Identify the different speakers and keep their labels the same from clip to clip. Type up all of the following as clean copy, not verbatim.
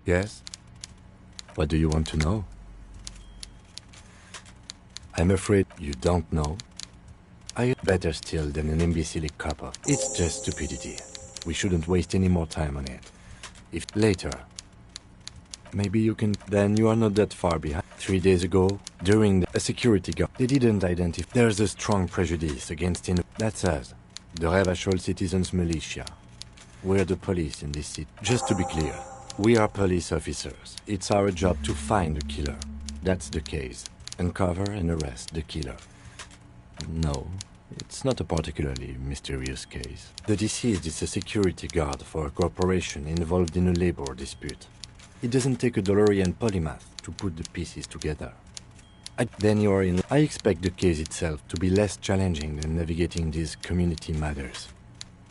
Speaker 1: Yes? What do you want to know? I'm afraid you don't know. Better still than an imbecilic couple. It's just stupidity. We shouldn't waste any more time on it. If later, maybe you can... Then you are not that far behind. 3 days ago, during a security guard, they didn't identify. There's a strong prejudice against That's us, the Revachol Citizens Militia. We're the police in this city. Just to be clear, we are police officers. It's our job to find the killer. That's the case. Uncover and arrest the killer. No, it's not a particularly mysterious case. The deceased is a security guard for a corporation involved in a labor dispute. It doesn't take a DeLorean polymath to put the pieces together. Then you're in... I expect the case itself to be less challenging than navigating these community matters.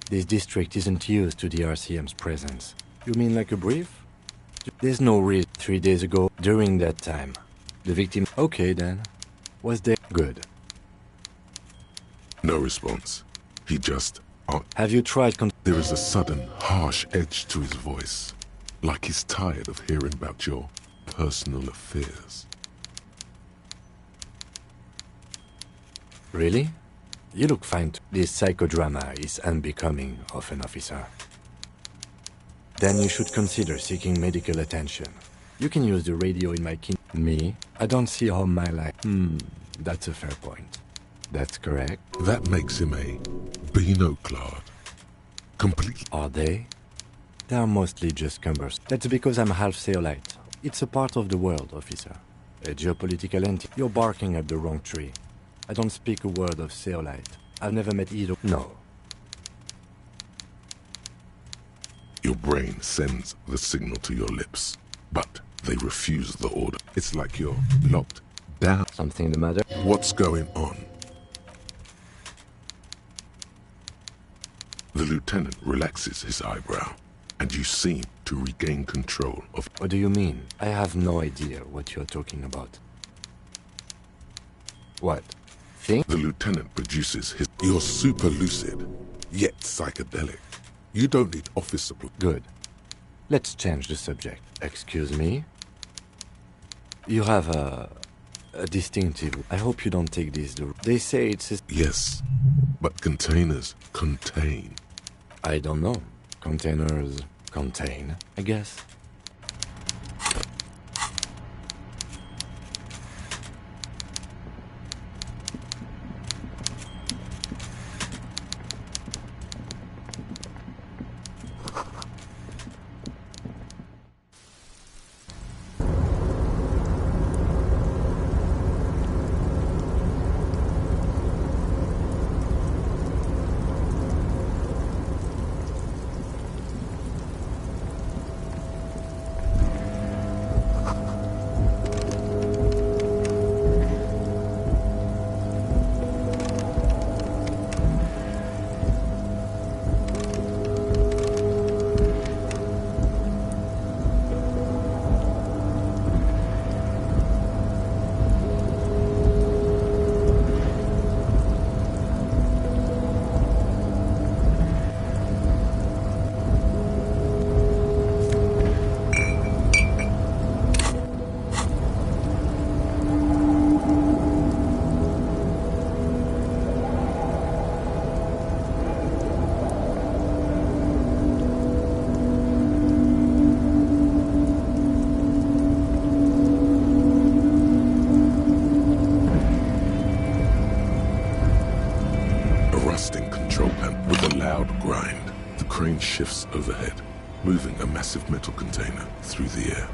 Speaker 1: This district isn't used to the RCM's presence. You mean like a brief? There's no reason. 3 days ago, during that time, the victim... Okay then. Was there... Good.
Speaker 2: No response. He just...
Speaker 1: Have you tried...
Speaker 2: There is a sudden, harsh edge to his voice. Like he's tired of hearing about your personal affairs.
Speaker 1: Really? You look fine. This psychodrama is unbecoming of an officer. Then you should consider seeking medical attention. You can use the radio in my Me? I don't see how my life... That's a fair point. That's correct.
Speaker 2: That makes him a binoclard. Complete.
Speaker 1: Are they? They are mostly just cumbers. That's because I'm half Seolite. It's a part of the world, officer. A geopolitical entity. You're barking at the wrong tree. I don't speak a word of Seolite. I've never met either. No.
Speaker 2: Your brain sends the signal to your lips, but they refuse the order. It's like you're locked down.
Speaker 1: Something the matter?
Speaker 2: What's going on? The lieutenant relaxes his eyebrow, and you seem to regain control of...
Speaker 1: What do you mean? I have no idea what you're talking about. What? Think?
Speaker 2: The lieutenant produces his... You're super lucid, yet psychedelic. You don't need office supply.
Speaker 1: Good. Let's change the subject. Excuse me? You have a distinctive... I hope you don't take this... They say it's...
Speaker 2: Yes, but containers contain.
Speaker 1: I don't know. Containers contain, I guess.
Speaker 2: Shifts overhead, moving a massive metal container through the air.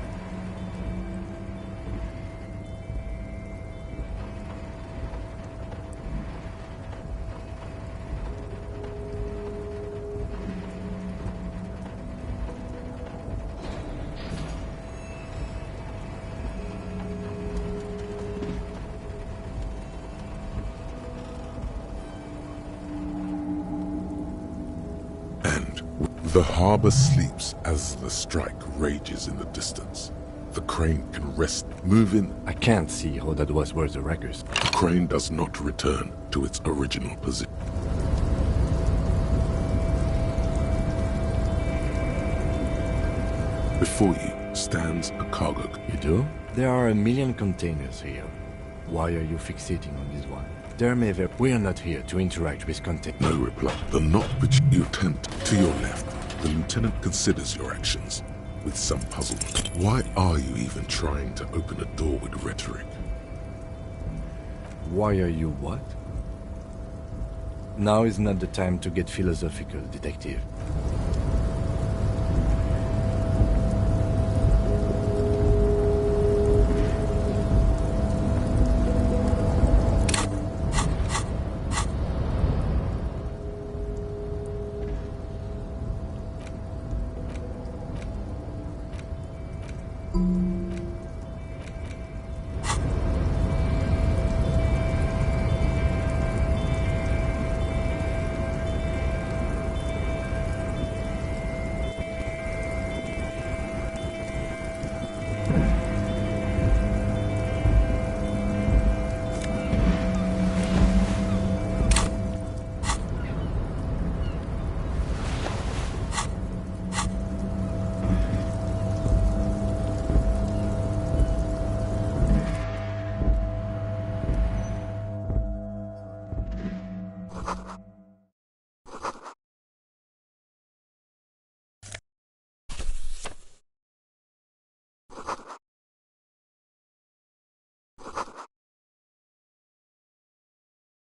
Speaker 2: The harbor sleeps as the strike rages in the distance. The crane can rest, moving.
Speaker 1: I can't see how that was worth the wreckers.
Speaker 2: The crane does not return to its original position. Before you, stands a cargo.
Speaker 1: You do? There are a million containers here. Why are you fixating on this one? There may be... We are not here to interact with containers.
Speaker 2: No reply. The knot which you attempt to your left. The lieutenant considers your actions with some puzzlement. Why are you even trying to open a door with rhetoric?
Speaker 1: Why are you what? Now is not the time to get philosophical, detective.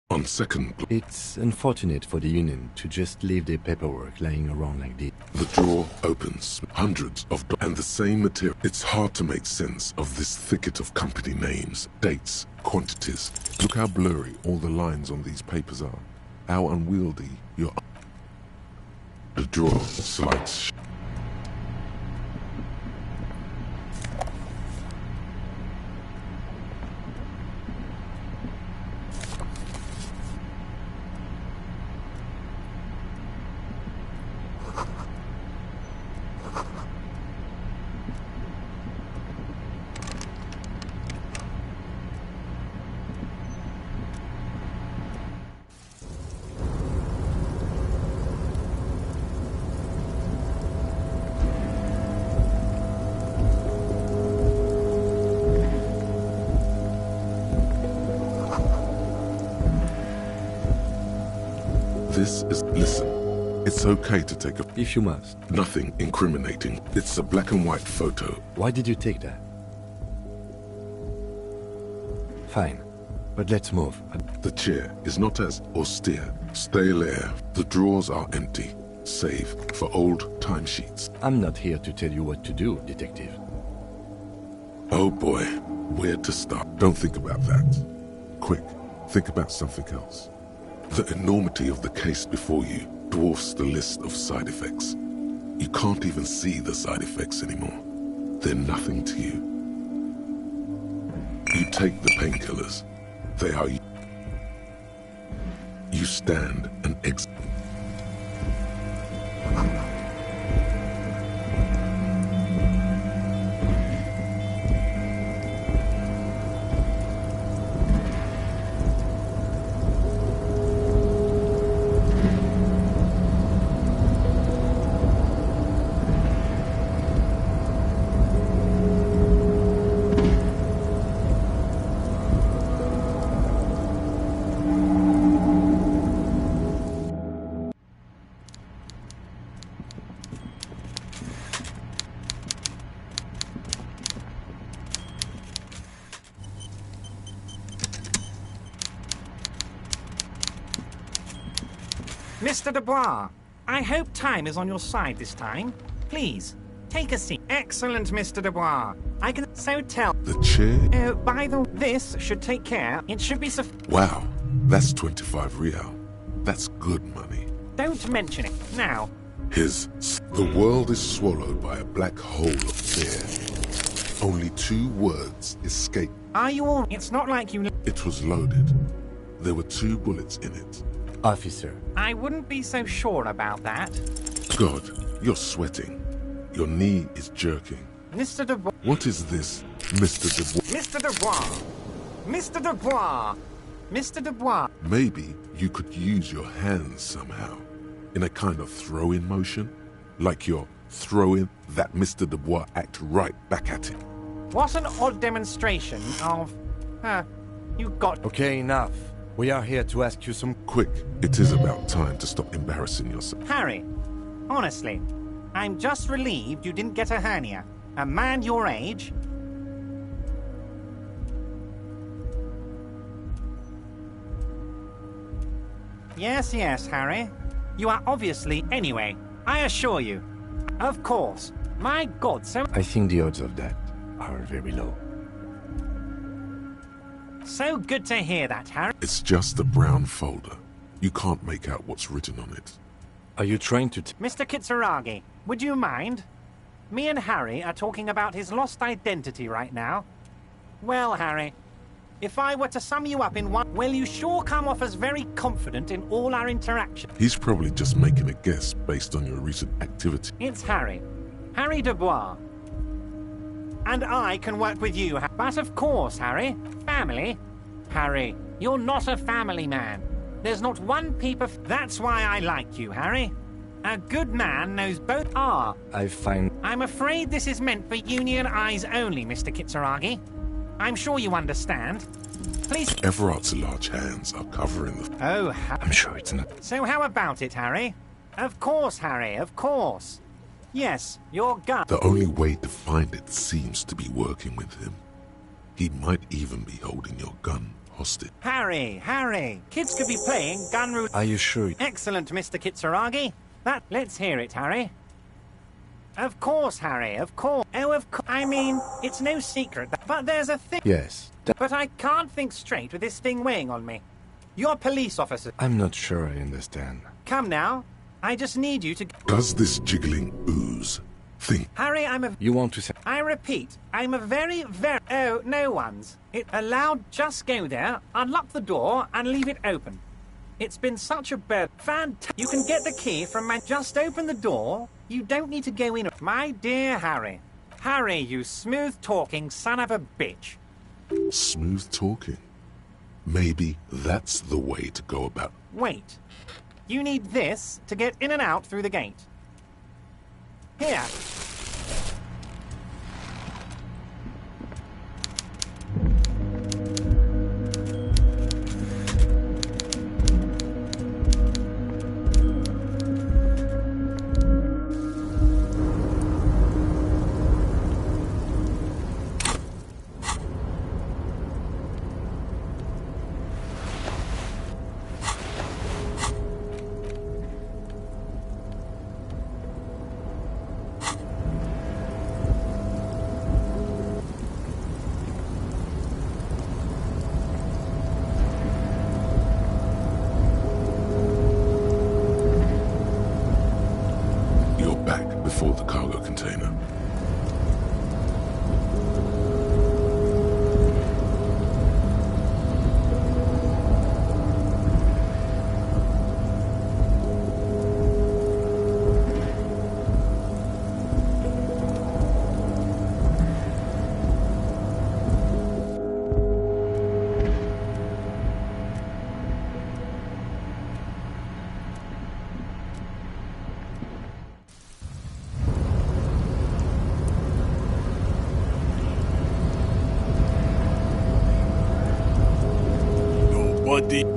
Speaker 2: On second,
Speaker 1: It's unfortunate for the Union to just leave their paperwork lying around like this.
Speaker 2: the drawer opens. Hundreds of and the same material. It's hard to make sense of this thicket of company names, dates, quantities. Look how blurry all the lines on these papers are. How unwieldy your... The drawer slides. This is... Listen. It's okay to take a...
Speaker 1: If you must.
Speaker 2: Nothing incriminating. It's a black and white photo.
Speaker 1: Why did you take that? Fine. But let's move.
Speaker 2: The chair is not as austere. Stale air. The drawers are empty, save for old timesheets.
Speaker 1: I'm not here to tell you what to do, detective.
Speaker 2: Oh boy, where to start? Don't think about that. Quick, think about something else. The enormity of the case before you dwarfs the list of side effects. You can't even see the side effects anymore. They're nothing to you. You take the painkillers. They are you. You stand and exit.
Speaker 3: Mr. Dubois, I hope time is on your side this time. Please, take a seat. Excellent, Mr. Dubois. I can so tell.
Speaker 2: The chair?
Speaker 3: By the way, this should take care. It should be
Speaker 2: Wow, that's 25 real. That's good money.
Speaker 3: Don't mention it. Now.
Speaker 2: The world is swallowed by a black hole of fear. Only 2 words escape.
Speaker 3: Are you all... It's not like you...
Speaker 2: It was loaded. There were 2 bullets in it.
Speaker 1: Officer.
Speaker 3: I wouldn't be so sure about that.
Speaker 2: God, you're sweating. Your knee is jerking.
Speaker 3: Mr. Dubois...
Speaker 2: What is this, Mr. Dubois?
Speaker 3: Mr. Dubois! Mr. Dubois! Mr. Dubois!
Speaker 2: Maybe you could use your hands somehow. In a kind of throw-in motion. Like you're throw in that Mr. Dubois act right back at him.
Speaker 3: What an odd demonstration of... you got...
Speaker 1: Okay, enough. We are here to ask you some...
Speaker 2: Quick, it is about time to stop embarrassing yourself.
Speaker 3: Harry, honestly, I'm just relieved you didn't get a hernia. A man your age... Yes, Harry. You are obviously... Anyway, I assure you. Of course. My God, so...
Speaker 1: I think the odds of that are very low.
Speaker 3: So good to hear that, Harry.
Speaker 2: It's just a brown folder. You can't make out what's written on it.
Speaker 1: Are you trying to...
Speaker 3: Mr. Kitsuragi, would you mind? Me and Harry are talking about his lost identity right now. Well, Harry, if I were to sum you up in one... Well, you sure come off as very confident in all our interactions.
Speaker 2: He's probably just making a guess based on your recent activity.
Speaker 3: It's Harry. Harry Dubois. And I can work with you, but of course, Harry, family. Harry, you're not a family man. There's not one peep of... That's why I like you, Harry. A good man knows both are.
Speaker 1: I find...
Speaker 3: I'm afraid this is meant for union eyes only, Mr. Kitsuragi. I'm sure you understand. Please...
Speaker 2: Everard's large hands are covering the...
Speaker 3: Oh,
Speaker 1: I'm sure it's not...
Speaker 3: So how about it, Harry? Of course, Harry, of course. Yes, your gun.
Speaker 2: The only way to find it seems to be working with him. He might even be holding your gun hostage.
Speaker 3: Harry, kids could be playing gun root.
Speaker 1: Are you sure?
Speaker 3: Excellent, Mr. Kitsuragi. Let's hear it, Harry. Of course, Harry, of course. Oh, of course. I mean, it's no secret, but there's a thing.
Speaker 1: Yes.
Speaker 3: But I can't think straight with this thing weighing on me. You're police officer.
Speaker 1: I'm not sure I understand.
Speaker 3: Come now. I just need you to...
Speaker 2: Does this jiggling ooze think...
Speaker 3: Harry, I'm a...
Speaker 1: You want to say...
Speaker 3: I repeat, I'm a very... Oh, no one's. It allowed... Just go there, unlock the door, and leave it open. It's been such a bad... You can get the key from my... Just open the door. You don't need to go in... My dear Harry. Harry, you smooth-talking son of a bitch.
Speaker 2: Smooth talking? Maybe that's the way to go about...
Speaker 3: Wait. You need this to get in and out through the gate. Here.
Speaker 2: Before the cargo container.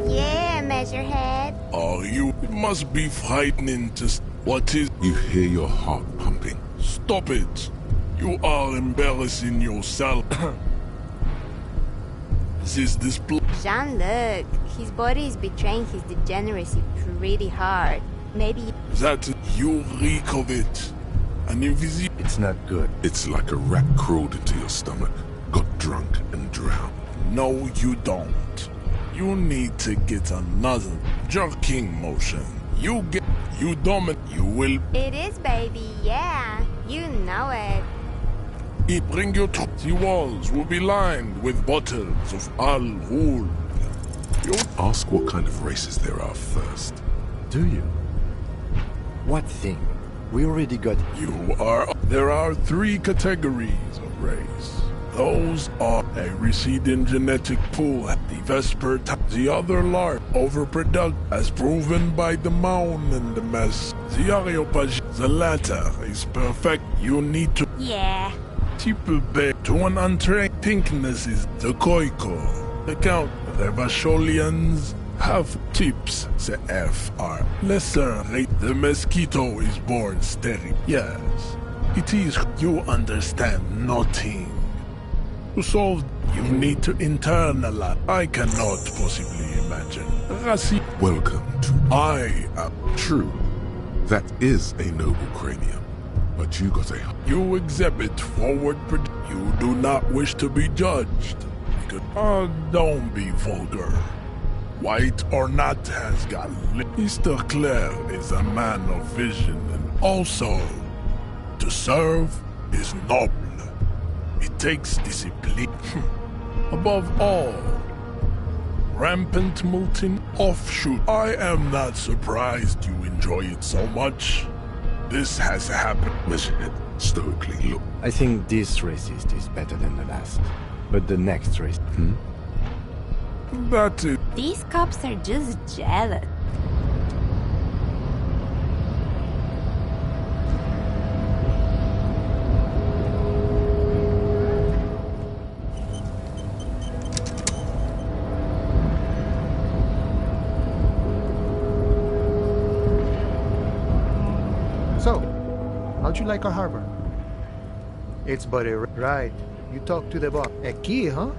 Speaker 4: Yeah, Measurehead.
Speaker 5: Are you? It must be frightening to... What is...
Speaker 2: You hear your heart pumping.
Speaker 5: Stop it. You are embarrassing yourself. This display...
Speaker 4: Jean-Luc, his body is betraying his degeneracy pretty hard. Maybe...
Speaker 5: That you reek of it. An invisible...
Speaker 1: It's not good.
Speaker 2: It's like a rat crawled into your stomach, got drunk and drowned.
Speaker 5: No, you don't. You need to get another jerking motion. You dominate. You will...
Speaker 4: It is, baby, yeah. You know it.
Speaker 5: Bring your the walls will be lined with bottles of Al Ghul. You
Speaker 2: ask what kind of races there are first.
Speaker 1: Do you? What thing? We already got...
Speaker 5: There are 3 categories of race. Those are a receding genetic pool at the Vesper. The other large overproduct, as proven by the mound and the mess. The latter is perfect. You need to
Speaker 4: Yeah.
Speaker 5: people pay to an untrained thinkness is the Koiko. The Count Revasholians have tips. The F are lesser rate. The mosquito is born sterile. Yes. It is. You understand nothing. To solve, you need to internalize. I cannot possibly imagine. Rasi.
Speaker 2: Welcome to...
Speaker 5: I am.
Speaker 2: True. That is a noble cranium. But you got a...
Speaker 5: You exhibit forward. You do not wish to be judged. Don't be vulgar. White or not has got Mr. Clare is a man of vision, and also to serve is noble. It takes discipline. Above all, rampant molten offshoot. I am not surprised you enjoy it so much. This has happened.
Speaker 2: Measurehead stoically look.
Speaker 1: I think this racist is better than the last. But the next race...
Speaker 5: That is.
Speaker 4: These cops are just jealous.
Speaker 6: So, how'd you like our harbor? It's buddy, right. You talk to the boss. A key, huh?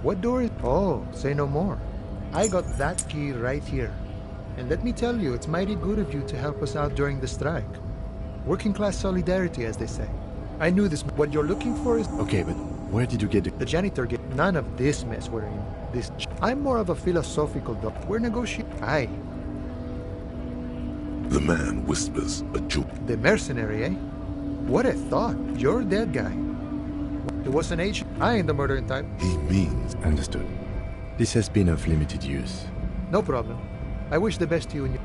Speaker 6: What door is... Oh, say no more. I got that key right here. And let me tell you, it's mighty good of you to help us out during the strike. Working class solidarity, as they say. I knew this. What you're looking for is...
Speaker 1: Okay, but where did you get
Speaker 6: The janitor get none of this mess we're in. I'm more of a philosophical doc. We're negotiating. Aye.
Speaker 2: The man whispers a joke.
Speaker 6: The mercenary, eh? What a thought. You're a dead guy. It was an agent. I ain't the murdering type.
Speaker 2: He means...
Speaker 1: Understood. This has been of limited use.
Speaker 6: No problem. I wish the best to you and your...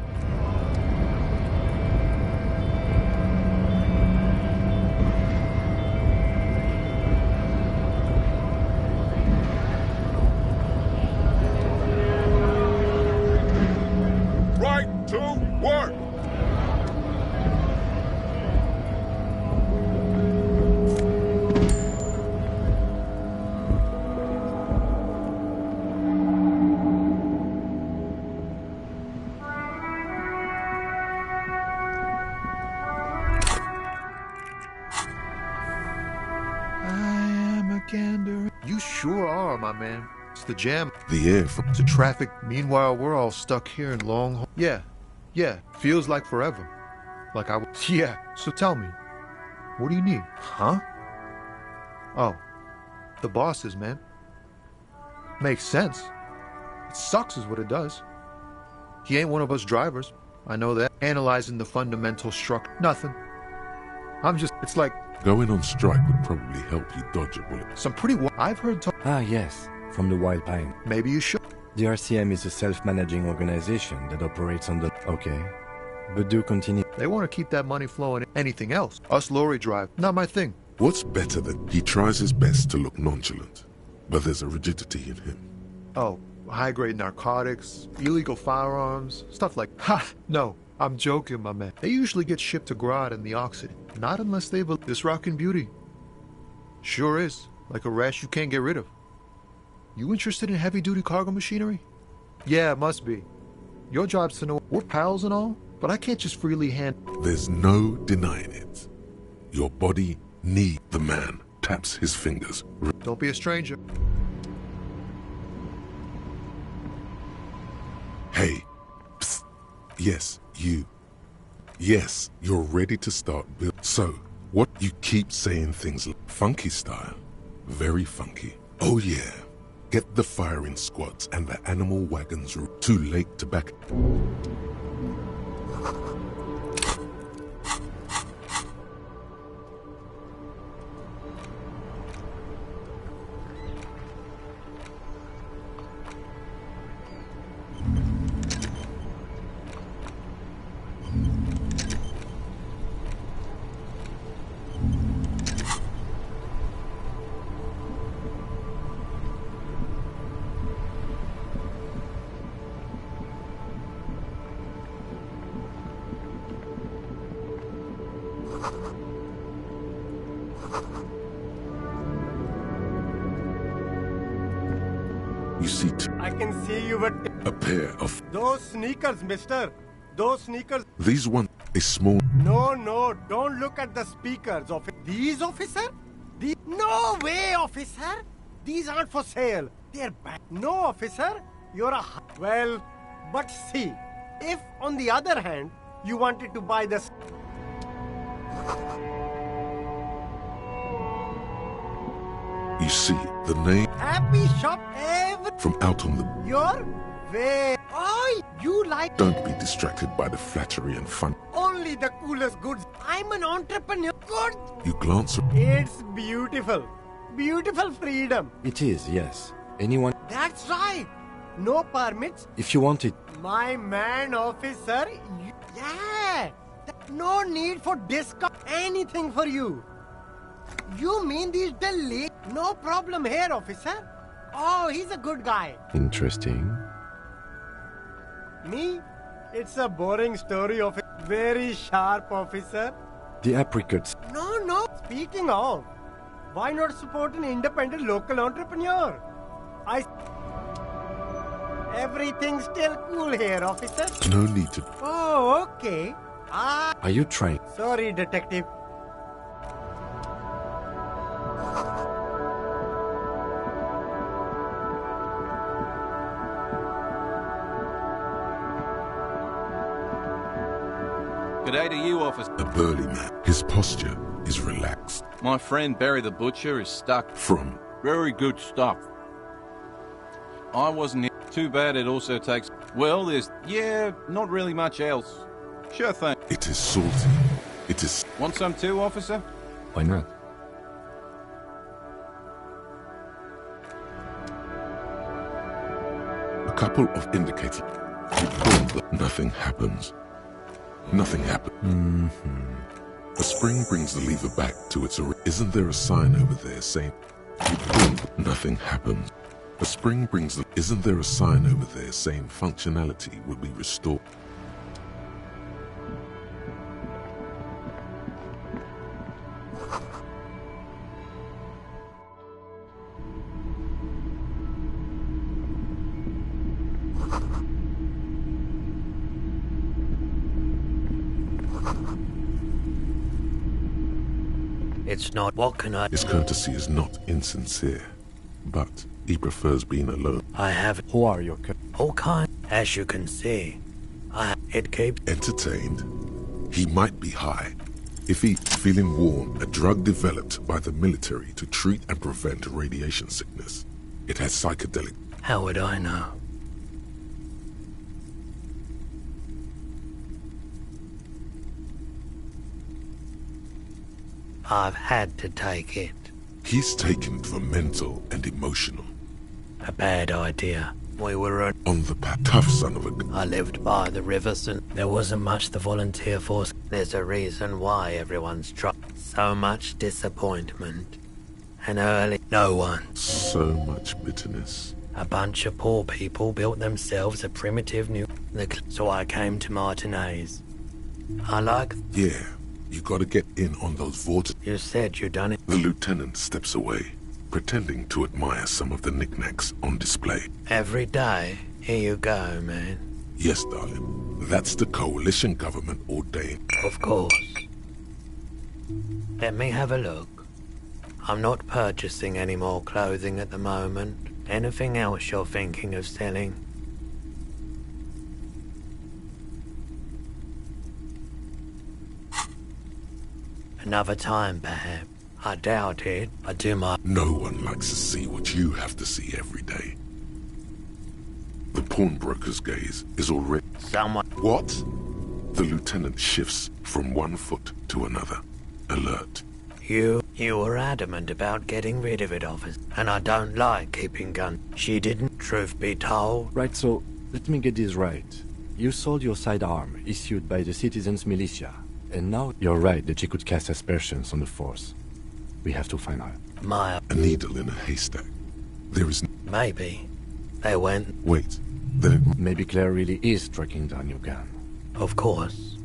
Speaker 2: Right to work!
Speaker 6: You sure are, my man. It's the jam.
Speaker 2: The air from...
Speaker 6: It's the traffic. Meanwhile, we're all stuck here in long... Yeah. Feels like forever. Like I... Yeah. So tell me, what do you need? Huh? Oh. The bosses, man. Makes sense. It sucks is what it does. He ain't one of us drivers. I know that. Analyzing the fundamental structure. Nothing. I'm just... It's like...
Speaker 2: Going on strike would probably help you dodge a bullet.
Speaker 6: Some pretty... I've heard talk...
Speaker 1: Ah, yes. From the Wild Pine.
Speaker 6: Maybe you should.
Speaker 1: The RCM is a self-managing organization that operates on the... Okay. But do continue.
Speaker 6: They want to keep that money flowing. Anything else? Us lorry drive. Not my thing.
Speaker 2: What's better than he tries his best to look nonchalant, but there's a rigidity in him.
Speaker 6: Oh, high-grade narcotics, illegal firearms, stuff like... Ha! No, I'm joking, my man. They usually get shipped to Grodd in the Occident. Not unless they've... This rockin' beauty. Sure is. Like a rash you can't get rid of. You interested in heavy-duty cargo machinery? Yeah, it must be. Your job's to know we're pals and all, but I can't just freely hand...
Speaker 2: There's no denying it. Your body needs... The man taps his fingers.
Speaker 6: Don't be a stranger.
Speaker 2: Hey. Psst. Yes, you. Yes, you're ready to start build. So, what you keep saying things like funky style. Very funky. Oh yeah. Get the firing squads and the animal wagons. Too late to back. You see
Speaker 7: I can see you were...
Speaker 2: a pair of...
Speaker 7: Those sneakers, mister. Those sneakers...
Speaker 2: These one, a small...
Speaker 7: No, don't look at the speakers. These, officer? No way, officer. These aren't for sale. They're bad. No, officer. You're a... Well, but see, if on the other hand, you wanted to buy the...
Speaker 2: You see, the name
Speaker 7: Happy shop ever...
Speaker 2: from out on the...
Speaker 7: You're way... Oh, you like...
Speaker 2: Don't be distracted by the flattery and fun.
Speaker 7: Only the coolest goods. I'm an entrepreneur. Good.
Speaker 2: You glance...
Speaker 7: It's beautiful. Beautiful freedom.
Speaker 1: It is, yes. Anyone...
Speaker 7: That's right. No permits.
Speaker 1: If you want it...
Speaker 7: My man, officer. Yeah. No need for discount. Anything for you. You mean these delay? No problem here, officer. Oh, he's a good guy.
Speaker 1: Interesting.
Speaker 7: Me? It's a boring story of a very sharp officer.
Speaker 1: The apricots...
Speaker 7: No. Speaking of, why not support an independent local entrepreneur? Everything's still cool here, officer.
Speaker 2: No need to...
Speaker 7: Oh, okay.
Speaker 1: Are you trying...
Speaker 7: Sorry, detective.
Speaker 8: G'day to you, officer.
Speaker 2: A burly man. His posture is relaxed.
Speaker 8: My friend Barry the Butcher is stuck.
Speaker 2: From...
Speaker 8: Very good stuff. I wasn't here. Too bad it also takes... Well, there's... Yeah, not really much else. Sure thing.
Speaker 2: It is salty. It is...
Speaker 8: Want some too, officer?
Speaker 1: Why not?
Speaker 2: A couple of indicators. You pull the... Nothing happens. Nothing happens. A spring brings the lever back to its... Isn't there a sign over there saying... You pull... Nothing happens. A spring brings the... Isn't there a sign over there saying functionality will be restored?
Speaker 7: It's not. What can I...
Speaker 2: His courtesy is not insincere, but he prefers being alone.
Speaker 7: I have
Speaker 1: Who are you?
Speaker 7: all kind. As you can see, it keeps...
Speaker 2: Entertained. He might be high. If he, feeling warm, a drug developed by the military to treat and prevent radiation sickness. It has psychedelic...
Speaker 7: How would I know? I've had to take it.
Speaker 2: He's taken for mental and emotional.
Speaker 7: A bad idea. We were
Speaker 2: On the path. Tough son of a...
Speaker 7: I lived by the rivers and there wasn't much the volunteer force. There's a reason why everyone's trying. So much disappointment. And early... No one.
Speaker 2: So much bitterness.
Speaker 7: A bunch of poor people built themselves a primitive new... So I came to Martinez. I like...
Speaker 2: Yeah, you gotta get in on those vortices.
Speaker 7: You said you done it.
Speaker 2: The lieutenant steps away, pretending to admire some of the knickknacks on display.
Speaker 7: Every day. Here you go, man.
Speaker 2: Yes, darling. That's the coalition government ordained.
Speaker 7: Of course. Let me have a look. I'm not purchasing any more clothing at the moment. Anything else you're thinking of selling? Another time, perhaps. I doubt it. I do my...
Speaker 2: No one likes to see what you have to see every day. The pawnbroker's gaze is already...
Speaker 7: Someone...
Speaker 2: What? The lieutenant shifts from one foot to another, alert.
Speaker 7: You were adamant about getting rid of it, officer. And I don't like keeping guns. She didn't, truth be told.
Speaker 1: Right, so let me get this right. You sold your sidearm, issued by the citizens' militia. And now you're right that she could cast aspersions on the force. We have to find her.
Speaker 2: A needle in a haystack. There is...
Speaker 7: Maybe. They went...
Speaker 2: Wait. Then it...
Speaker 1: Maybe Claire really is tracking down your gun.
Speaker 7: Of course.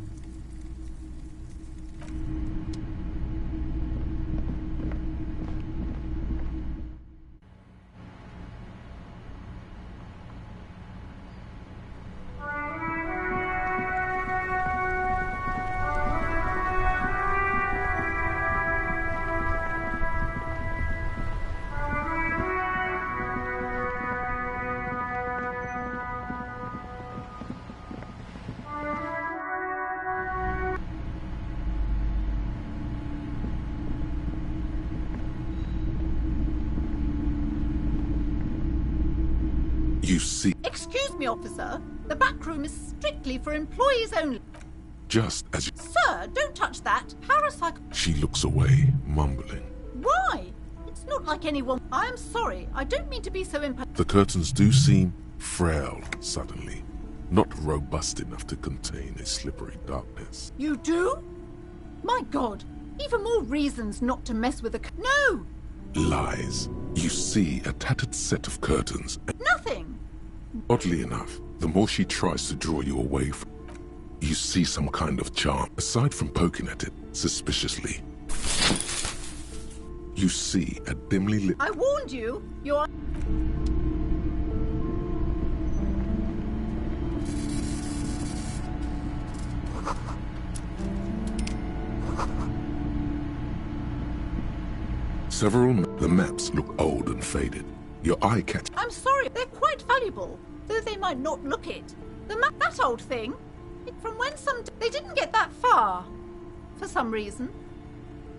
Speaker 2: You see,
Speaker 9: Excuse me, officer. The back room is strictly for employees only.
Speaker 2: just as you...
Speaker 9: Sir, don't touch that. Parapsych...
Speaker 2: She looks away, mumbling.
Speaker 9: Why? It's not like anyone... I am sorry. I don't mean to be so
Speaker 2: The curtains do seem frail suddenly, not robust enough to contain a slippery darkness.
Speaker 9: You do? My God. Even more reasons not to mess with the... No!
Speaker 2: Lies. You see a tattered set of curtains.
Speaker 9: Nothing!
Speaker 2: Oddly enough, the more she tries to draw you away from, you see some kind of charm. Aside from poking at it suspiciously, you see a dimly lit...
Speaker 9: I warned you. You're...
Speaker 2: The maps look old and faded. Your eye catch...
Speaker 9: I'm sorry. They're quite valuable, though they might not look it. The map... That old thing. From when some... They didn't get that far. For some reason.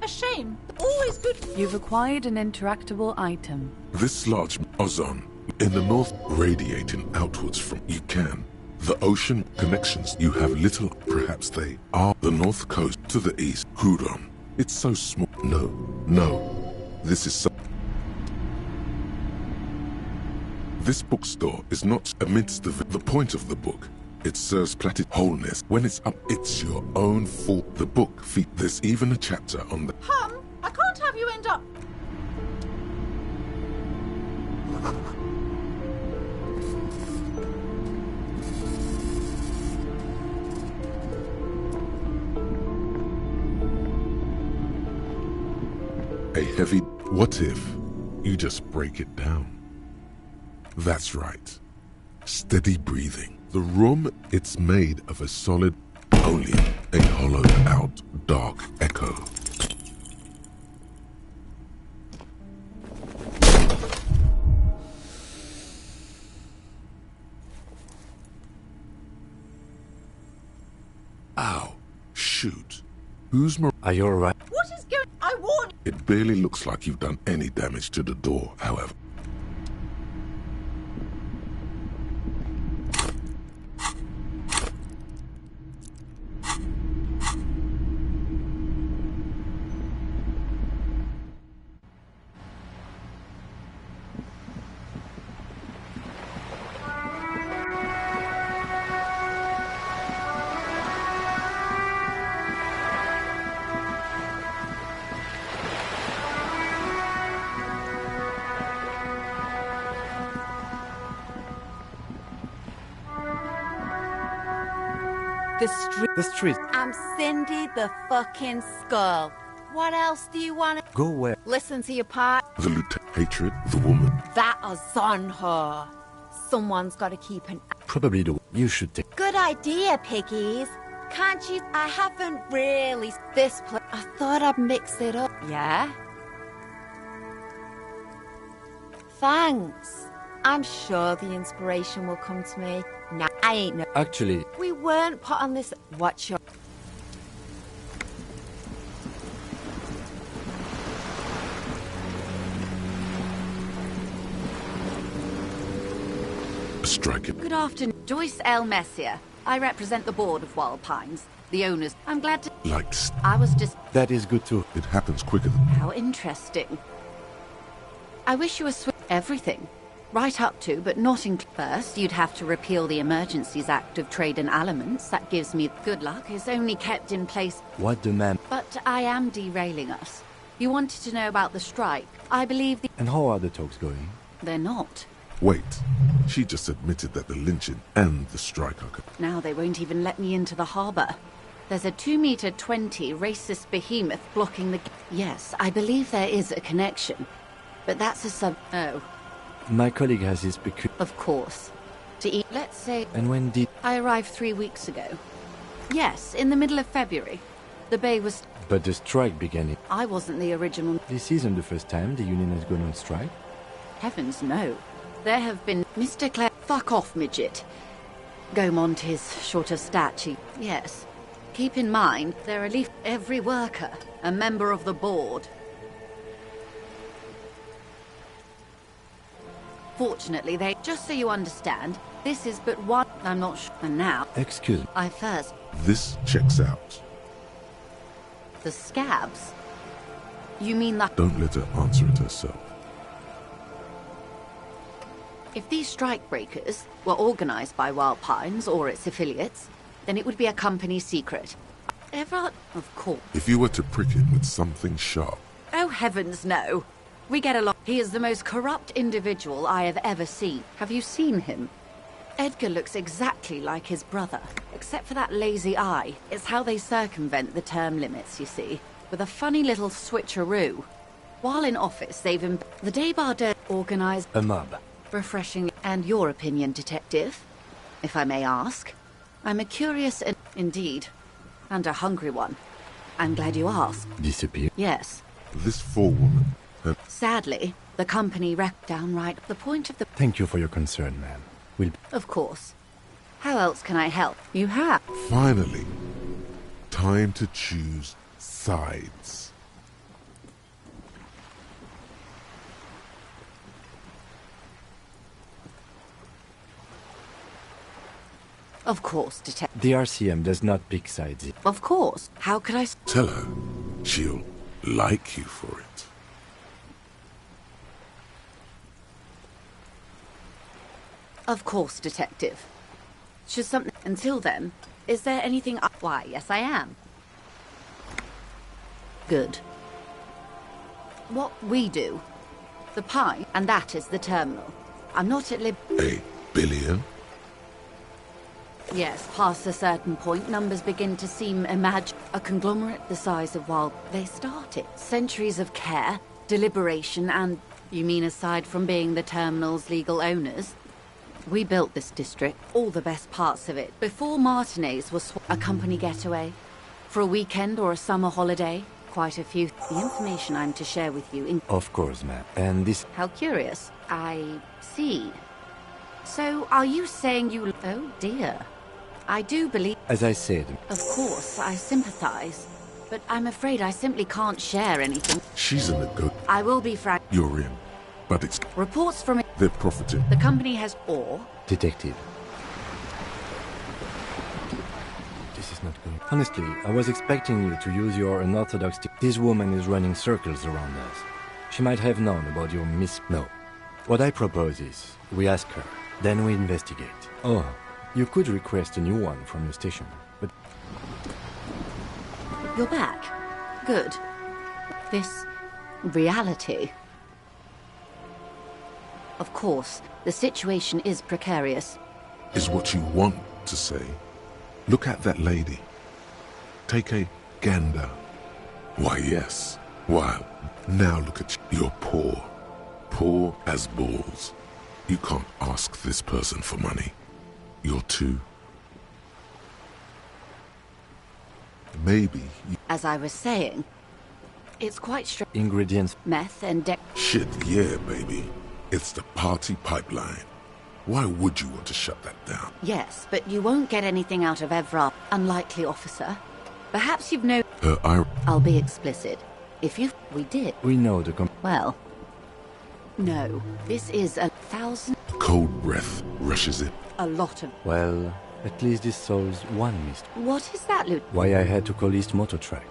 Speaker 9: A shame. Always good...
Speaker 10: You've acquired an interactable item.
Speaker 2: This large ozone in the north radiating outwards from you can. The ocean connections you have little, perhaps they are the north coast to the east. Hudon. It's so small. No. This is so... This bookstore is not amidst the point of the book. It serves platted wholeness. When it's up, it's your own fault. The book there's even a chapter on the...
Speaker 9: Hum, I can't have you end up...
Speaker 2: A heavy... What if you just break it down? That's right. Steady breathing. The room, it's made of a solid, only a hollowed out dark echo. Ow. Shoot. Who's
Speaker 1: Are you alright?
Speaker 9: What is going... I warn you...
Speaker 2: It barely looks like you've done any damage to the door, however.
Speaker 1: The street.
Speaker 11: I'm Cindy the fucking Skull. What else do you want to...
Speaker 1: Go where?
Speaker 11: Listen to your part.
Speaker 2: The lieutenant, hatred, the woman.
Speaker 11: That is on her. Someone's got to keep an...
Speaker 1: Probably the... You should take...
Speaker 11: Good idea, piggies. Can't you... I haven't really... This place... I thought I'd mix it up. Yeah? Thanks. I'm sure the inspiration will come to me. Nah, I ain't no...
Speaker 1: Actually...
Speaker 11: We weren't put on this... What's your...
Speaker 2: Striking.
Speaker 10: Good afternoon. Joyce L. Messier. I represent the board of Wild Pines. The owners. I'm glad to...
Speaker 2: Like...
Speaker 10: I was just...
Speaker 1: That is good too.
Speaker 2: It happens quicker than...
Speaker 10: How interesting. I wish you were everything. Right up to, but not in... First, you'd have to repeal the Emergencies Act of Trade in Aliments. That gives me good luck. It's only kept in place...
Speaker 1: What the man...
Speaker 10: But I am derailing us. You wanted to know about the strike. I believe the...
Speaker 1: And how are the talks going?
Speaker 10: They're not.
Speaker 2: Wait. She just admitted that the lynching and the strike are...
Speaker 10: Now they won't even let me into the harbour. There's a 2-meter 20 racist behemoth blocking the... Yes, I believe there is a connection. But that's a sub... Oh.
Speaker 1: My colleague has his
Speaker 10: Of course. To eat... Let's say...
Speaker 1: And when did...
Speaker 10: I arrived 3 weeks ago. Yes, in the middle of February. The bay was...
Speaker 1: But the strike began it.
Speaker 10: I wasn't the original...
Speaker 1: This isn't the first time the union has gone on strike.
Speaker 10: Heavens, no. There have been... Mr. Clare... Fuck off, midget. Gaumont is short of stature. Yes. Keep in mind, there are at least every worker, a member of the board. Fortunately, just so you understand, this is but one. I'm not sure. And now,
Speaker 1: Excuse me.
Speaker 10: I first.
Speaker 2: This checks out.
Speaker 10: The scabs? You mean that?
Speaker 2: Don't let her answer it herself.
Speaker 10: If these strikebreakers were organized by Wild Pines or its affiliates, then it would be a company secret. Of course.
Speaker 2: If you were to prick him with something sharp.
Speaker 10: Oh, heavens, no. We get along. He is the most corrupt individual I have ever seen. Have you seen him? Edgar looks exactly like his brother, except for that lazy eye. It's how they circumvent the term limits, you see, with a funny little switcheroo. While in office, the Debardeur organized
Speaker 1: A mob.
Speaker 10: refreshing. And your opinion, detective, if I may ask? I'm a curious and indeed, and a hungry one. I'm glad you asked.
Speaker 1: Disappear?
Speaker 10: Yes.
Speaker 2: This forewoman.
Speaker 10: Sadly, the company wrecked downright. The point of the...
Speaker 1: Thank you for your concern, ma'am. We'll...
Speaker 10: Of course. How else can I help? You have.
Speaker 2: Finally, time to choose sides.
Speaker 10: Of course, detective.
Speaker 1: The RCM does not pick sides.
Speaker 10: Of course. How could I...
Speaker 2: Tell her she'll like you for it.
Speaker 10: Of course, detective. Should something... Until then, is there anything... Why, yes I am. Good. What we do. The pie, and that is the terminal. I'm not at lib...
Speaker 2: $1 billion?
Speaker 10: Yes, past a certain point, numbers begin to seem a conglomerate the size of Wild... They started. Centuries of care, deliberation, and... You mean aside from being the terminal's legal owners? We built this district, all the best parts of it, before Martinez was a company getaway. For a weekend or a summer holiday, quite a few. The information I'm to share with you in...
Speaker 1: Of course, ma'am. And this...
Speaker 10: How curious. I see. So, are you saying you... Oh, dear. I do believe...
Speaker 1: As I said...
Speaker 10: Of course, I sympathize. But I'm afraid I simply can't share anything.
Speaker 2: She's in the go.
Speaker 10: I will be frank.
Speaker 2: You're in. But it's...
Speaker 10: Reports from it...
Speaker 2: They're profiting.
Speaker 10: The company has... Or...
Speaker 1: Detective. This is not good. Honestly, I was expecting you to use your unorthodox... This woman is running circles around us. She might have known about your No. What I propose is, we ask her, then we investigate. Oh, you could request a new one from the station, but...
Speaker 10: You're back. Good. This... reality... Of course, the situation is precarious.
Speaker 2: Is what you want to say. Look at that lady. Take a gander. Why, yes. Well, now look at you. You're poor. Poor as balls. You can't ask this person for money. You're too... Maybe you...
Speaker 10: As I was saying, it's quite strange.
Speaker 1: Ingredients...
Speaker 10: Meth and
Speaker 2: Shit, yeah, baby. It's the party pipeline. Why would you want to shut that down?
Speaker 10: Yes, but you won't get anything out of Evra. Unlikely, officer. Perhaps you've known... I'll be explicit. If you... We did.
Speaker 1: We know the...
Speaker 10: Well... No. This is 1,000...
Speaker 2: Cold breath rushes in.
Speaker 10: A lot of...
Speaker 1: Well, at least this solves one mystery.
Speaker 10: What is that, Lieutenant?
Speaker 1: Why I had to call East Motor Tract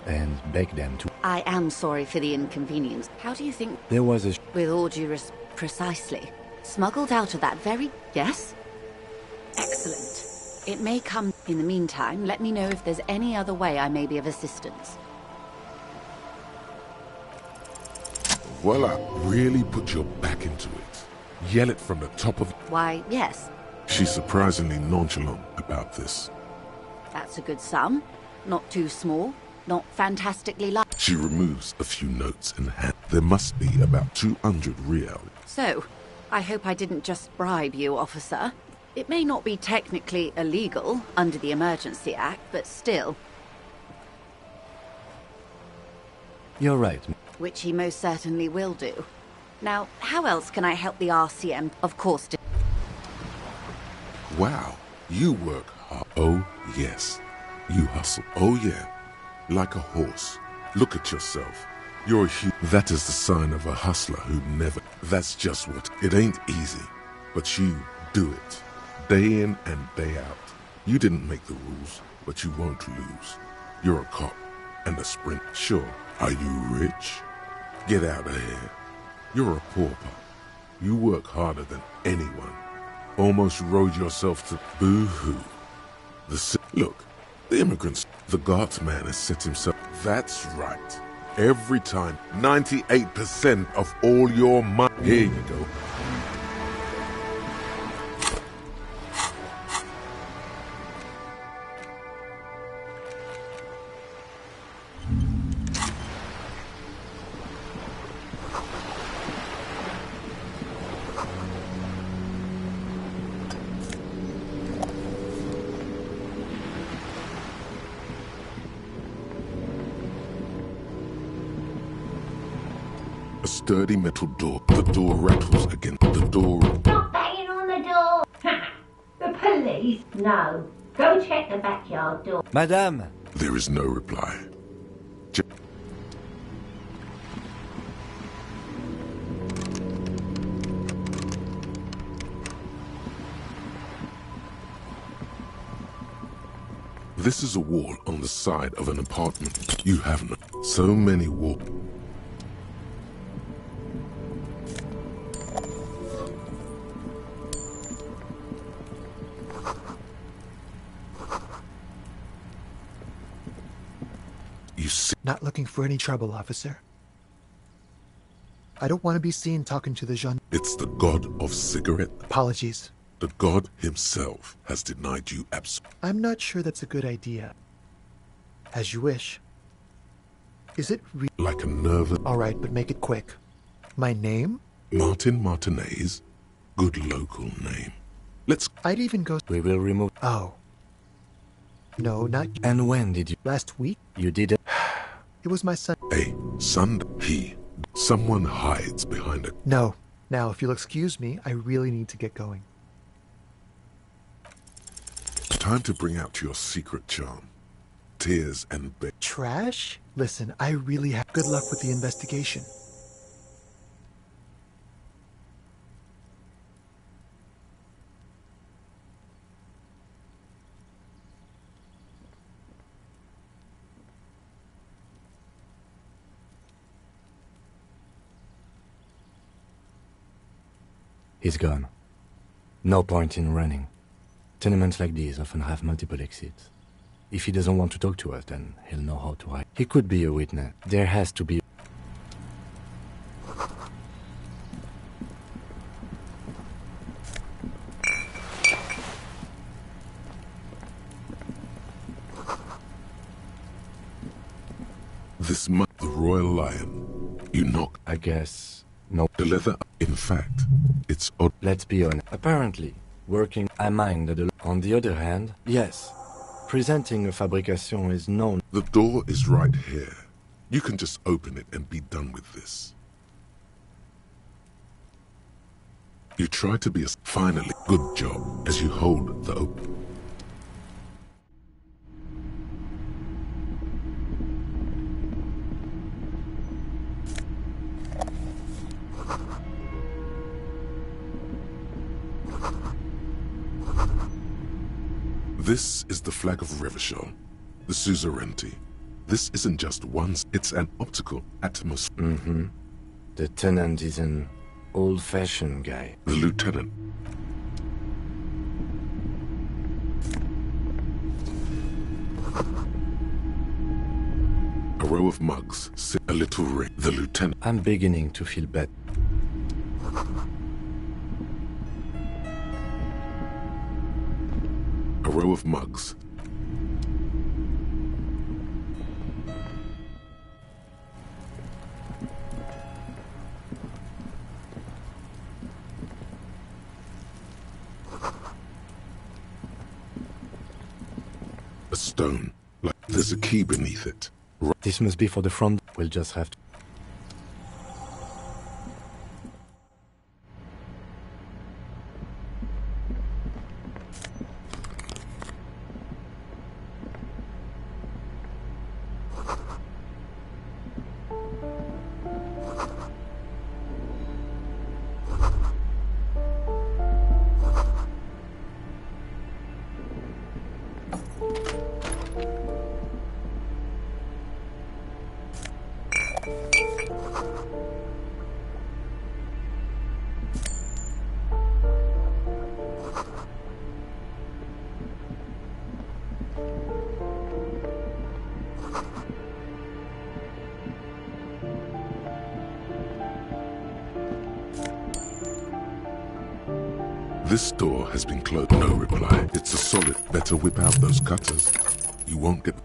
Speaker 1: and beg them to...
Speaker 10: I am sorry for the inconvenience. How do you think...
Speaker 1: There was a...
Speaker 10: With all due respect... Precisely. Smuggled out of that very... Yes? Excellent. It may come... In the meantime, let me know if there's any other way I may be of assistance.
Speaker 2: Voila. Really put your back into it. Yell it from the top of...
Speaker 10: Why, yes.
Speaker 2: She's surprisingly nonchalant about this.
Speaker 10: That's a good sum. Not too small. Not fantastically large.
Speaker 2: She removes a few notes in hand. There must be about 200 real.
Speaker 10: So, I hope I didn't just bribe you, officer. It may not be technically illegal under the Emergency Act, but still.
Speaker 1: You're right.
Speaker 10: Which he most certainly will do. Now, how else can I help the RCM? Of course.
Speaker 2: Wow, you work hard. Oh, yes. You hustle. Oh, yeah. Like a horse. Look at yourself. You're a that is the sign of a hustler who never. That's just what. It ain't easy, but you do it. Day in and day out. You didn't make the rules, but you won't lose. You're a cop and a sprint. Sure. Are you rich? Get out of here. You're a pauper. You work harder than anyone. Almost rode yourself to boo-hoo. Look, the immigrants, the guards man has set himself. That's right. Every time, 98% of all your money. Here you go. A sturdy metal door. The door rattles against the door.
Speaker 12: Stop banging on the door! The police? No. Go check the backyard door.
Speaker 1: Madame!
Speaker 2: There is no reply. This is a wall on the side of an apartment. You have no. So many walls. You see.
Speaker 13: Not looking for any trouble, officer. I don't want to be seen talking to the Jean.
Speaker 2: It's the god of cigarette.
Speaker 13: Apologies.
Speaker 2: The god himself has denied you
Speaker 13: I'm not sure that's a good idea. As you wish. Is it
Speaker 2: like a nervous.
Speaker 13: All right, but make it quick. My name?
Speaker 2: Martin Martinez. Good local name. Let's.
Speaker 13: I'd even go.
Speaker 1: We will remove.
Speaker 13: Oh. No, not.
Speaker 1: And when did you?
Speaker 13: Last week?
Speaker 1: You did it?
Speaker 13: It was my son.
Speaker 2: A son. He. Someone hides behind it.
Speaker 13: No. Now, if you'll excuse me, I really need to get going.
Speaker 2: Time to bring out your secret charm. Tears and
Speaker 13: trash? Listen, I really have. Good luck with the investigation.
Speaker 1: He's gone. No point in running. Tenements like these often have multiple exits. If he doesn't want to talk to us, then he'll know how to hide. He could be a witness. There has to be...
Speaker 2: This month, the Royal Lion. You knock.
Speaker 1: I guess... no.
Speaker 2: The leather... In fact, it's odd.
Speaker 1: Let's be honest. Apparently, working... I mind that... On the other hand, yes. Presenting a fabrication is known.
Speaker 2: The door is right here. You can just open it and be done with this. You try to be a... Finally, good job as you hold the open. This is the flag of Revachol, the suzerainty. This isn't just one, it's an optical atmosphere.
Speaker 1: Mm-hmm. The tenant is an old-fashioned guy.
Speaker 2: The lieutenant. A row of mugs, a little ring. The lieutenant.
Speaker 1: I'm beginning to feel bad.
Speaker 2: A row of mugs. A stone. Like there's a key beneath it.
Speaker 1: This must be for the front. We'll just have to...
Speaker 2: This door has been closed. No reply. It's a solid. Better whip out those cutters. You won't get...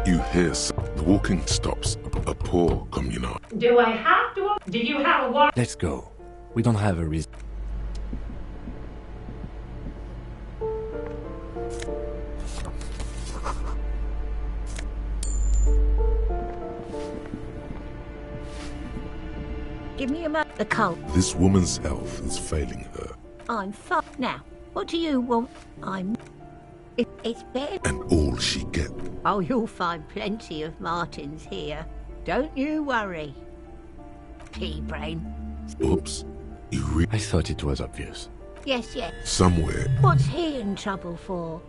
Speaker 2: You hear the walking stops. A poor communal.
Speaker 12: Do I have to? Do you have a warrant?
Speaker 1: Let's go. We don't have a reason.
Speaker 12: Give me the coat.
Speaker 2: This woman's health is failing her.
Speaker 12: I'm fucked now. What do you want? It's bad.
Speaker 2: And all she gets.
Speaker 12: Oh, you'll find plenty of Martins here. Don't you worry. Pea-brain.
Speaker 2: Oops.
Speaker 1: I thought it was obvious.
Speaker 12: Yes, yes.
Speaker 2: Somewhere.
Speaker 12: What's he in trouble for?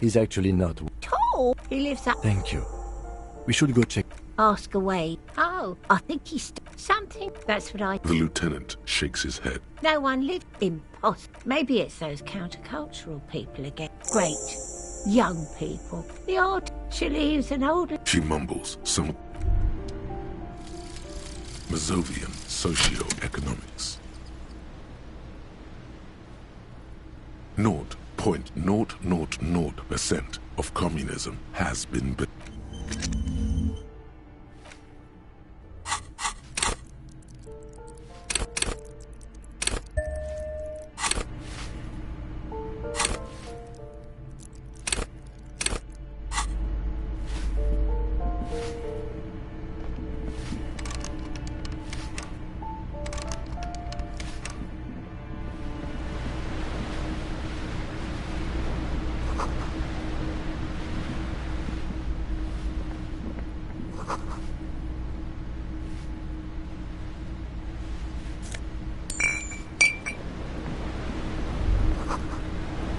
Speaker 1: He's actually not.
Speaker 12: Tall. He lives up.
Speaker 1: Thank you. We should go check.
Speaker 12: Ask away. Oh, I think he's something. That's what I...
Speaker 2: The lieutenant shakes his head.
Speaker 12: No one lived. Impossible. Maybe it's those countercultural people again. Great. Young people. The odd. She leaves an older...
Speaker 2: She mumbles some... Mazovian socio-economics. 0.000% of communism has been...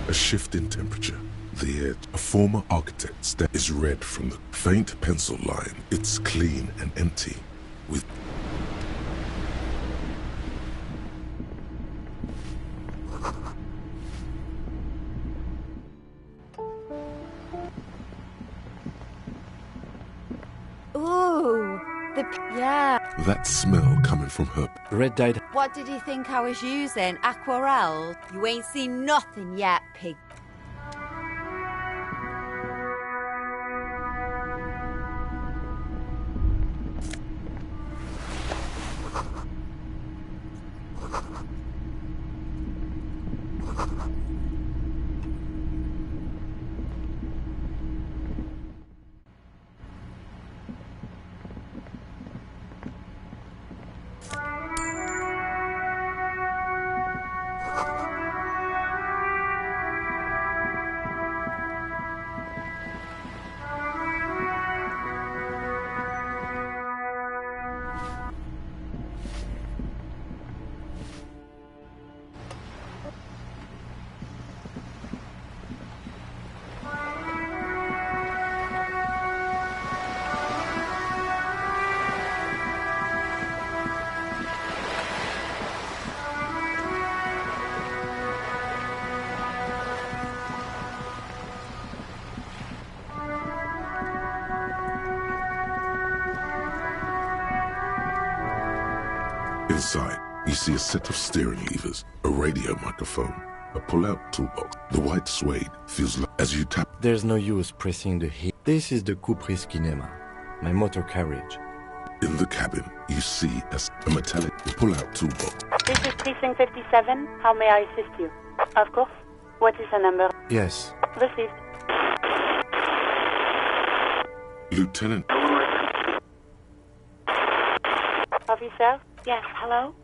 Speaker 2: A shift in temperature. The air, a former architect's that is red from the faint pencil line. It's clean and empty. With
Speaker 11: Ooh, yeah.
Speaker 2: that smell coming from her.
Speaker 1: Red dyed.
Speaker 11: What did you think I was using? Aquarelle? You ain't seen nothing yet, pig.
Speaker 2: Inside, you see a set of steering levers, a radio microphone, a pull-out toolbox. The white suede feels like as you tap.
Speaker 1: There's no use pressing the heat. This is the Kupris Kinema, my motor carriage.
Speaker 2: In the cabin, you see a metallic pull-out toolbox.
Speaker 14: This is Precinct 57. How may I assist you? Of course. What is the number?
Speaker 1: Yes.
Speaker 14: Received.
Speaker 2: Lieutenant.
Speaker 14: Officer? Yes, hello?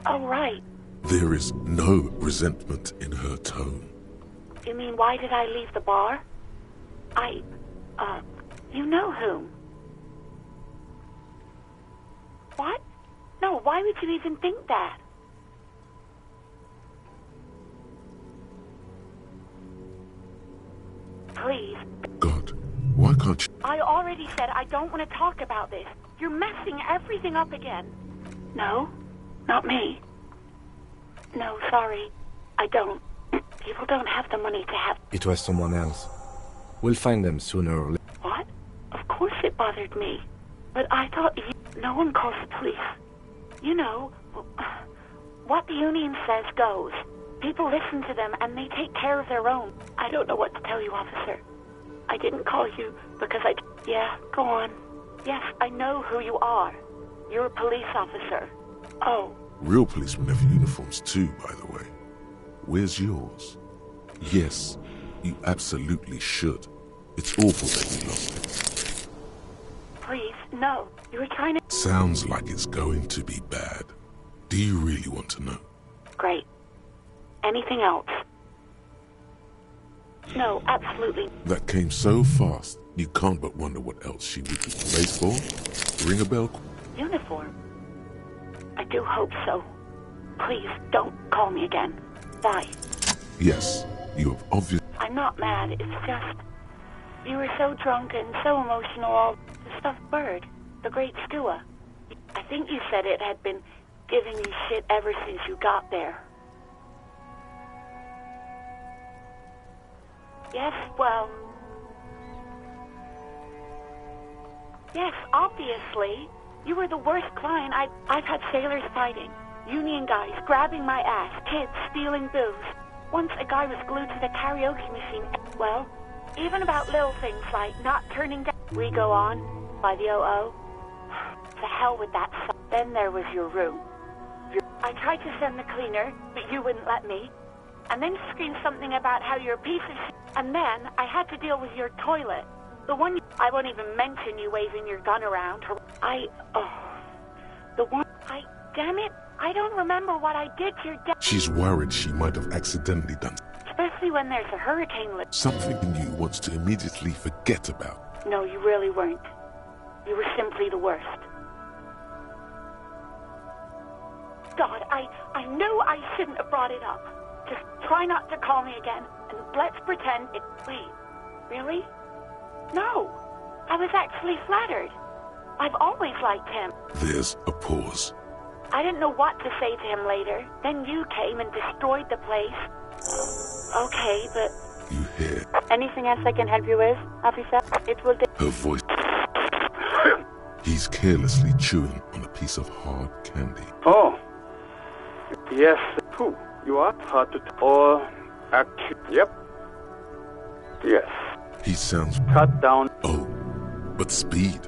Speaker 14: Oh, right.
Speaker 2: There is no resentment in her tone.
Speaker 14: You mean, why did I leave the bar? You know whom? What? No, why would you even think that? Please.
Speaker 2: God, why can't you?
Speaker 14: I already said I don't want to talk about this. You're messing everything up again. No, not me. No, sorry. I don't. People don't have the money to have...
Speaker 1: It was someone else. We'll find them sooner or later.
Speaker 14: What? Of course it bothered me. But I thought no one calls the police. You know, what the union says goes. People listen to them and they take care of their own. I don't know what to tell you, officer. I didn't call you because I... Yeah, go on. Yes, I know who you are. You're a police officer. Oh.
Speaker 2: Real policemen have uniforms too, by the way. Where's yours? Yes, you absolutely should. It's awful that you lost it.
Speaker 14: Please, no. You were trying to...
Speaker 2: Sounds like it's going to be bad. Do you really want to know?
Speaker 14: Great. Anything else? No, absolutely.
Speaker 2: That came so fast, you can't but wonder what else she would do. Baseball? Ring a bell?
Speaker 14: Uniform? I do hope so. Please, don't call me again. Bye.
Speaker 2: Yes, you have obviously...
Speaker 14: I'm not mad, it's just... You were so drunk and so emotional all... The stuffed bird. The great Skua. I think you said it had been giving you shit ever since you got there. Yes, well... Yes, obviously. You were the worst client I've had sailors fighting. Union guys grabbing my ass, kids stealing booze. Once a guy was glued to the karaoke machine. Well, even about little things like not turning down. We go on, by the OO. To hell with that stuff. Then there was your room. I tried to send the cleaner, but you wouldn't let me. And then you screamed something about how you're a piece of shit. And then I had to deal with your toilet. The one I won't even mention you waving your gun around. Damn it, I don't remember what I did to your dad.
Speaker 2: She's worried she might have accidentally done...
Speaker 14: Especially when there's a hurricane.
Speaker 2: Something in you wants to immediately forget about.
Speaker 14: No, you really weren't. You were simply the worst. God, I knew I shouldn't have brought it up. Just try not to call me again, and let's pretend it... Wait, really? No, I was actually flattered. I've always liked him.
Speaker 2: There's a pause.
Speaker 14: I didn't know what to say to him later. Then you came and destroyed the place. Okay, but...
Speaker 2: You hear?
Speaker 14: Anything else I can help you with, officer? It will...
Speaker 2: Her voice... He's carelessly chewing on a piece of hard candy.
Speaker 15: Oh. Yes. Who? You are? Hard to... Or... Yep. Yes.
Speaker 2: He sounds...
Speaker 15: Cut down.
Speaker 2: Oh. But speed.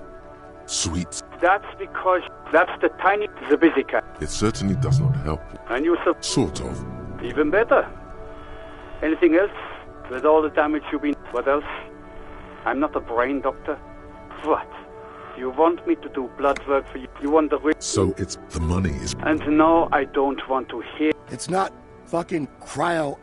Speaker 2: Sweet.
Speaker 15: That's because that's the tiny, the busy cat.
Speaker 2: It certainly does not help.
Speaker 15: And you
Speaker 2: sort of.
Speaker 15: Even better. Anything else? With all the damage you've been... What else? I'm not a brain doctor. What? You want me to do blood work for you? You want the...
Speaker 2: So it's... the money is...
Speaker 15: And no, I don't want to hear...
Speaker 16: It's not fucking cryo...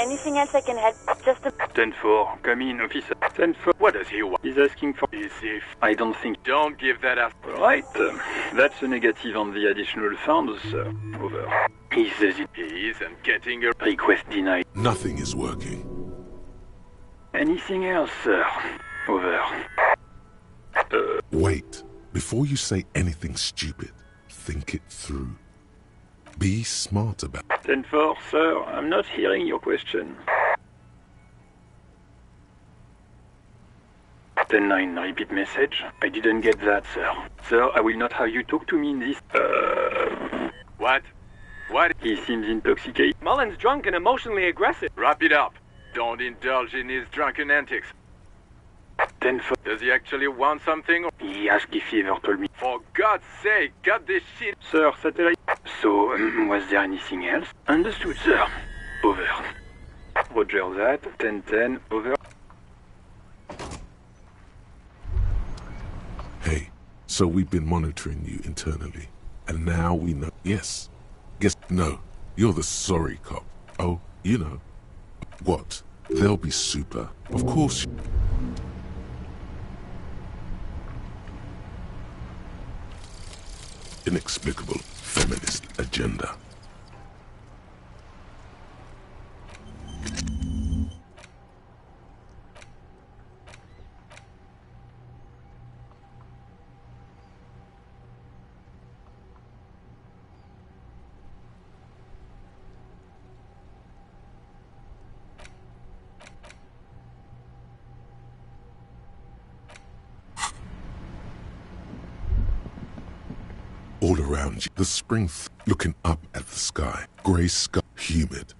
Speaker 14: Anything else I can help? Just a...
Speaker 17: 10-4, come in, officer. 10-4, what does he want? He's asking for... Is if... I don't think... Don't give that up. Right, that's a negative on the additional funds, sir. Over. He says it isn't getting a request denied.
Speaker 2: Nothing is working.
Speaker 17: Anything else, sir? Over.
Speaker 2: Wait. Before you say anything stupid, think it through. Be smart about...
Speaker 17: 10-4, sir. I'm not hearing your question. 10-9, repeat message. I didn't get that, sir. Sir, I will not have you talk to me in this... What? What? He seems intoxicated.
Speaker 18: Mullen's drunk and emotionally aggressive.
Speaker 8: Wrap it up. Don't indulge in his drunken antics.
Speaker 17: 10-4.
Speaker 8: Does he actually want something?
Speaker 17: He asked if he ever told me.
Speaker 8: For God's sake, cut this shit.
Speaker 17: Sir, satellite. So, was there anything else? Understood, sir. Over. Roger that. 10-10. Over.
Speaker 2: Hey, so we've been monitoring you internally. And now we know... Yes. Guess... No. You're the sorry cop. Oh, you know. What? They'll be super. Of course. Inexplicable feminist agenda. all around you. The spring looking up at the sky. Grey sky, humid.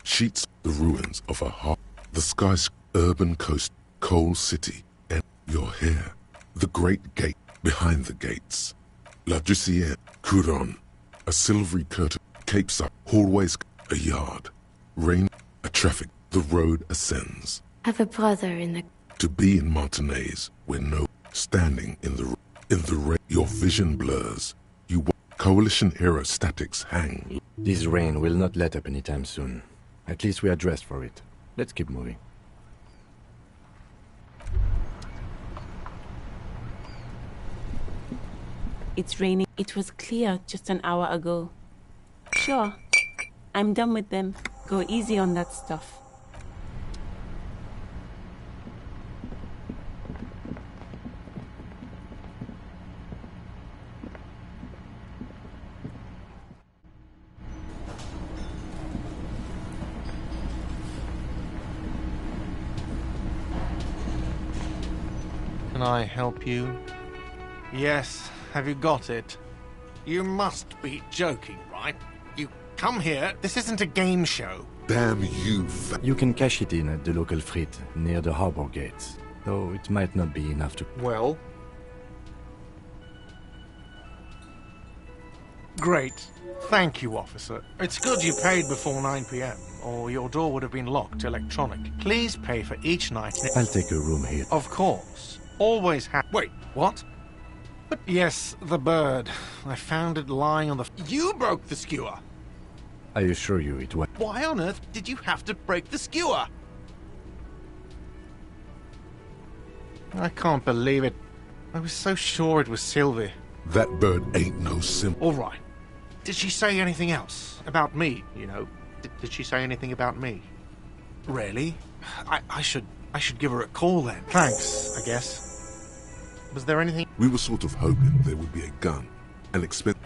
Speaker 2: Sheets, the ruins of a heart. The sky's urban coast, coal city, and your hair. The great gate behind the gates. La Ducienne, Couronne. A silvery curtain, capes up, hallways, a yard. Rain, a traffic, the road ascends.
Speaker 19: I have a brother in the...
Speaker 2: To be in Martinez, where no standing in the rain, your vision blurs. You coalition aerostatics hang.
Speaker 1: This rain will not let up anytime soon. At least we are dressed for it. Let's keep moving.
Speaker 20: It's raining. It was clear just an hour ago. Sure, I'm done with them. Go easy on that stuff.
Speaker 6: Can I help you?
Speaker 7: Yes, have you got it? You must be joking, right? You come here, this isn't a game show.
Speaker 2: Damn you,
Speaker 1: You can cash it in at the local frit, near the harbor gates. Though it might not be enough to...
Speaker 7: Well? Great. Thank you, officer. It's good you paid before 9 p.m., or your door would have been locked electronic. Please pay for each night...
Speaker 1: I'll take a room here.
Speaker 7: Of course. Always Wait, what? But yes, the bird. I found it lying on the... You broke the skewer!
Speaker 1: I assure you it was...
Speaker 7: Why on earth did you have to break the skewer? I can't believe it. I was so sure it was Sylvie.
Speaker 2: That bird ain't no
Speaker 7: All right. Did she say anything else? About me, you know? Did she say anything about me? Really? I should give her a call then. Thanks, I guess. Was there anything...
Speaker 2: We were sort of hoping there would be a gun. And expect...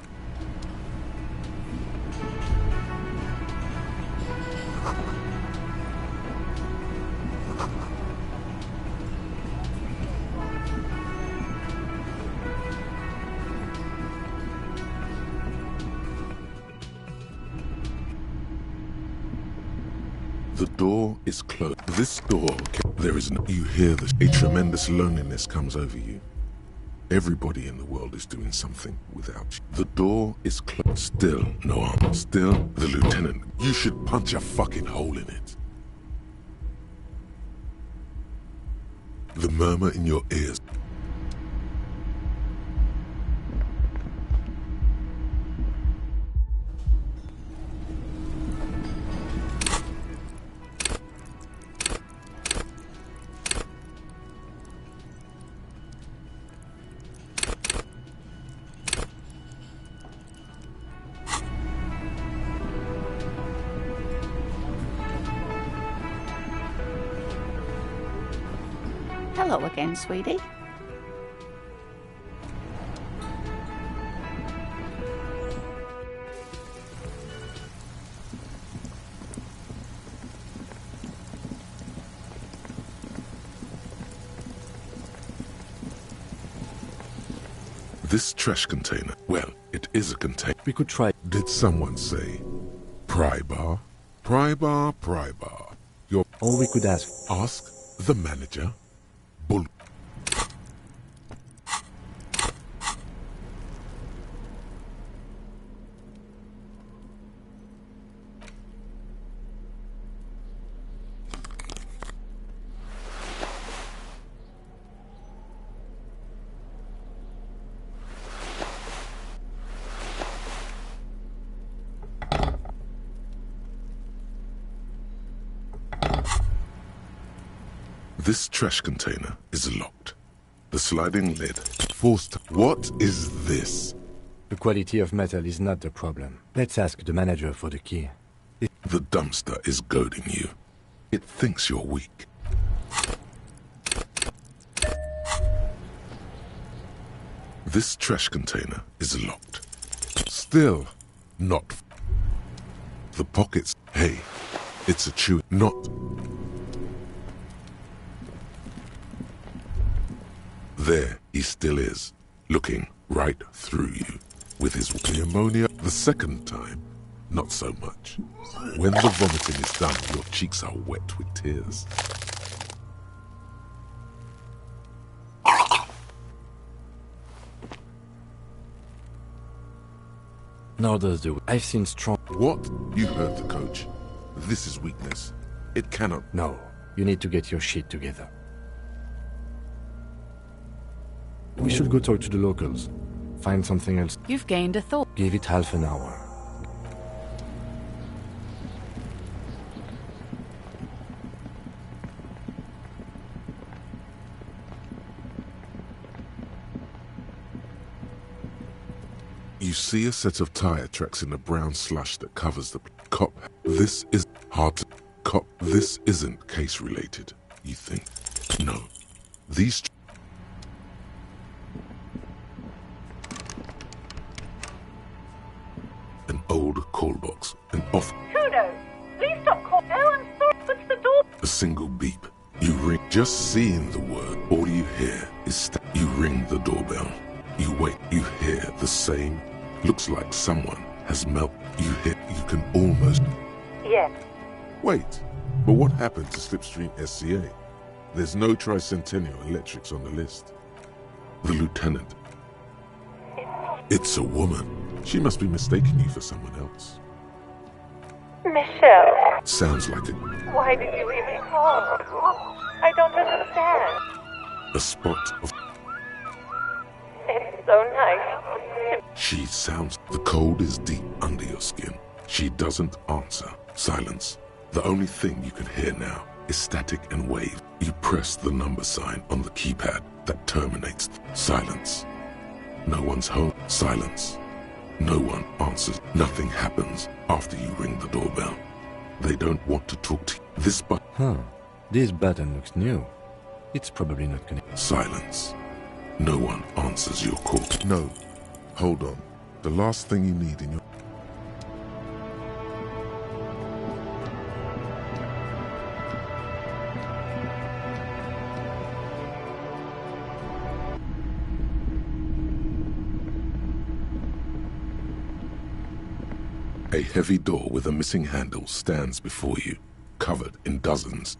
Speaker 2: The door is closed. This door, there is no... You hear this. A tremendous loneliness comes over you. Everybody in the world is doing something without you. The door is closed. Still no armor. Still the lieutenant. You should punch a fucking hole in it. The murmur in your ears.
Speaker 10: Hello again, sweetie.
Speaker 2: This trash container, well, it is a container.
Speaker 1: We could try...
Speaker 2: Did someone say, pry bar? Pry bar, pry bar.
Speaker 1: Or we could ask...
Speaker 2: Ask the manager. Bull... This trash container is locked. The sliding lid forced... What is this?
Speaker 1: The quality of metal is not the problem. Let's ask the manager for the key.
Speaker 2: The dumpster is goading you. It thinks you're weak. This trash container is locked. Still not... The pockets... Hey, it's a chew... Not... There he still is, looking right through you. with his ammonia. The second time, not so much. When the vomiting is done, your cheeks are wet with tears.
Speaker 1: Nor does the... I've seen strong...
Speaker 2: What? You heard the coach. This is weakness. It cannot...
Speaker 1: No, you need to get your shit together. We should go talk to the locals. Find something else.
Speaker 10: You've gained a thought.
Speaker 1: Give it half an hour.
Speaker 2: You see a set of tire tracks in the brown slush that covers the cop. This is hard to... Cop, this isn't case related, you think? No. These... An old call box, an off...
Speaker 9: Who knows? Please stop calling. Oh, I'm sorry. What's the door?
Speaker 2: A single beep. You ring. Just seeing the word, all you hear is... You ring the doorbell. You wait. You hear the same... Looks like someone has melted. You hit. You can almost...
Speaker 9: Yes.
Speaker 2: Wait, but what happened to Slipstream SCA? There's no Tricentennial Electrics on the list. The lieutenant. It's a woman. She must be mistaking you for someone else.
Speaker 9: Michelle.
Speaker 2: Sounds like it.
Speaker 9: Why did you even call? I don't understand.
Speaker 2: A spot of...
Speaker 9: It's so nice.
Speaker 2: She sounds... The cold is deep under your skin. She doesn't answer. Silence. The only thing you can hear now is static and wave. You press the number sign on the keypad that terminates. Silence. No one's home. Silence. No one answers. Nothing happens after you ring the doorbell. They don't want to talk to you. This button...
Speaker 1: Huh. This button looks new. It's probably not connected.
Speaker 2: Silence. No one answers your call. No. Hold on. The last thing you need in your... A heavy door with a missing handle stands before you, covered in dozens.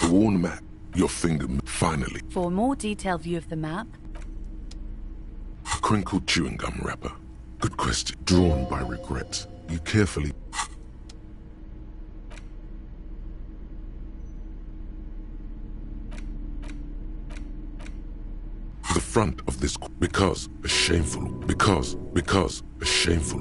Speaker 2: A worn map, your finger finally.
Speaker 10: For a more detailed view of the map,
Speaker 2: A crinkled chewing gum wrapper. Good question. Drawn by regret. You carefully... The front of this... Because a shameful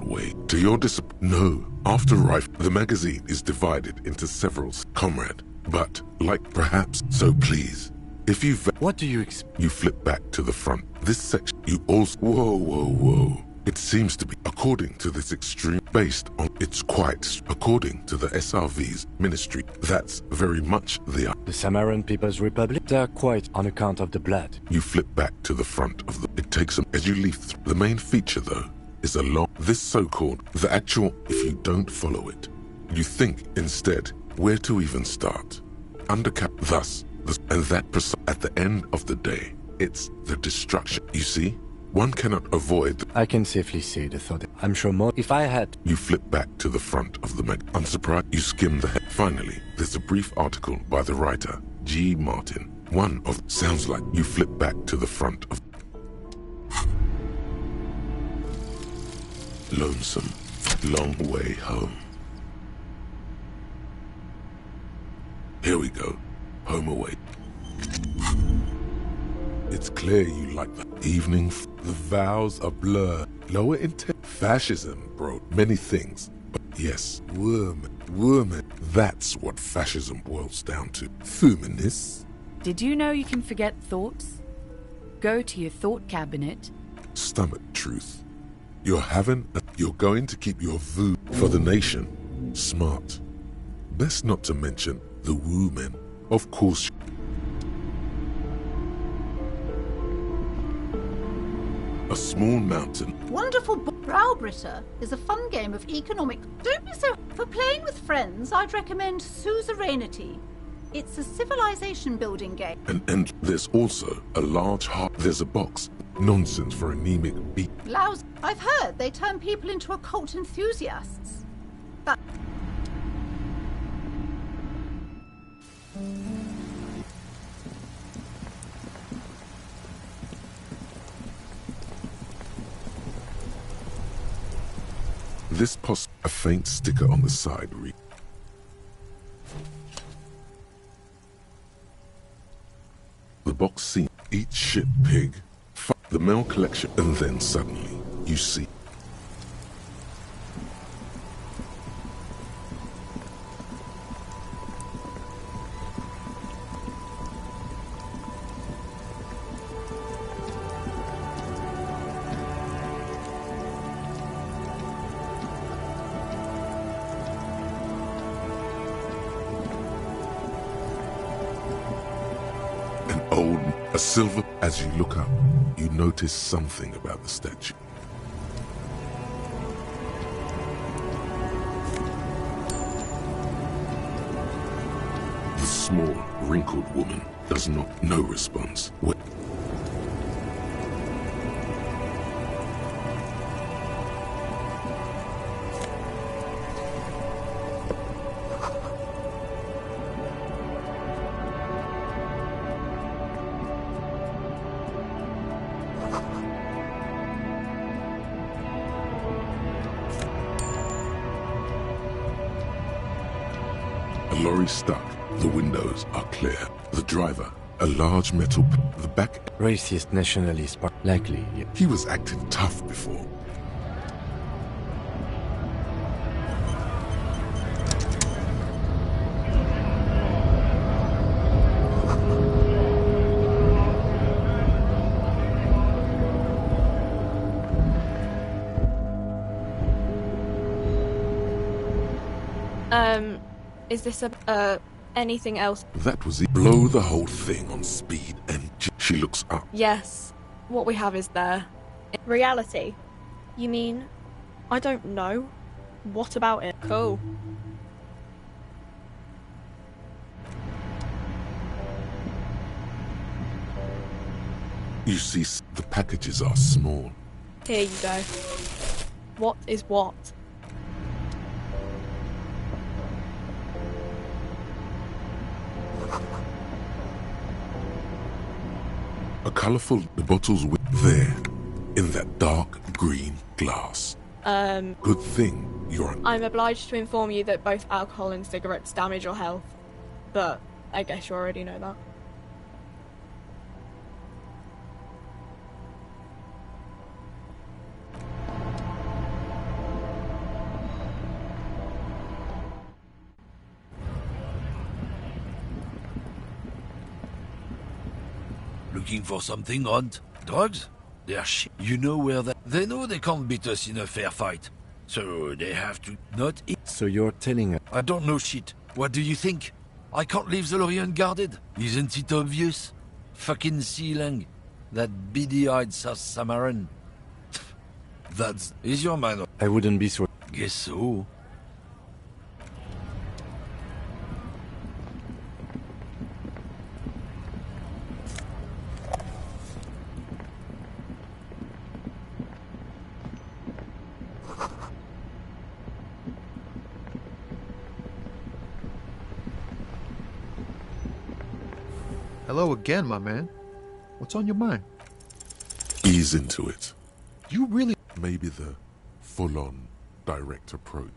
Speaker 2: way. To your No. After the magazine is divided into several... Comrade. But, like perhaps... So please... If you...
Speaker 1: What do you expect?
Speaker 2: You flip back to the front. This section, you also... Whoa. It seems to be, according to this extreme, based on... It's quite... According to the SRV's ministry, that's very much the...
Speaker 1: The Samaran People's Republic? They're quite on account of the blood.
Speaker 2: You flip back to the front of the... It takes them... As you leave... The main feature, though, is a long... This so-called... The actual... If you don't follow it, you think, instead, where to even start. Undercap... Thus... And that at the end of the day, it's the destruction. You see, one cannot avoid.
Speaker 1: I can safely say the thought. I'm sure more. If I had.
Speaker 2: You flip back to the front of the mag. Unsurprised, you skim the head. Finally, there's a brief article by the writer G. Martin. One of sounds like you flip back to the front of. Lonesome, long way home. Here we go. Home away. It's clear you like the evening. The vows are blurred. Lower intent. Fascism brought many things. But yes, woman. That's what fascism boils down to. Feminists.
Speaker 10: Did you know you can forget thoughts? Go to your thought cabinet.
Speaker 2: Stomach truth. You're going to keep your voo for the nation. Smart. Best not to mention the women. Of course. A small mountain.
Speaker 9: Wonderful Browbritter is a fun game of economic... Don't be so... For playing with friends, I'd recommend Suzerainty. It's a civilization building game.
Speaker 2: And there's also a large heart. There's a box. Nonsense for anemic beat.
Speaker 9: Lousy. I've heard they turn people into occult enthusiasts. That...
Speaker 2: This a faint sticker on the side read. The box seems eat shit pig. The mail collection, and then suddenly you see a silver. As you look up, you notice something about the statue. The small, wrinkled woman does not. No response. Lorry stuck. The windows are clear. The driver, a large metal... The back...
Speaker 1: Racist nationalist, but likely. Yeah.
Speaker 2: He was acting tough before.
Speaker 19: Is this anything else?
Speaker 2: That was it. Blow the whole thing on speed and she looks up.
Speaker 19: Yes. What we have is there. Reality? You mean? I don't know. What about it? Cool.
Speaker 2: You see, the packages are small.
Speaker 19: Here you go. What is what?
Speaker 2: A colourful bottles with there, in that dark green glass.
Speaker 19: Good
Speaker 2: thing you're...
Speaker 19: I'm obliged to inform you that both alcohol and cigarettes damage your health. But I guess you already know that.
Speaker 21: Looking for something odd? Drugs? They're shit. You know where they know they can't beat us in a fair fight. So they have to not eat.
Speaker 1: So you're telling us...
Speaker 21: I don't know shit. What do you think? I can't leave the lorry unguarded. Isn't it obvious? Fucking Sealang. That beady-eyed South Samaran. That's... Is your man...
Speaker 1: I wouldn't be so...
Speaker 21: Guess so.
Speaker 6: Hello again, my man. What's on your mind?
Speaker 2: Ease into it.
Speaker 6: You really...
Speaker 2: Maybe the full-on direct approach.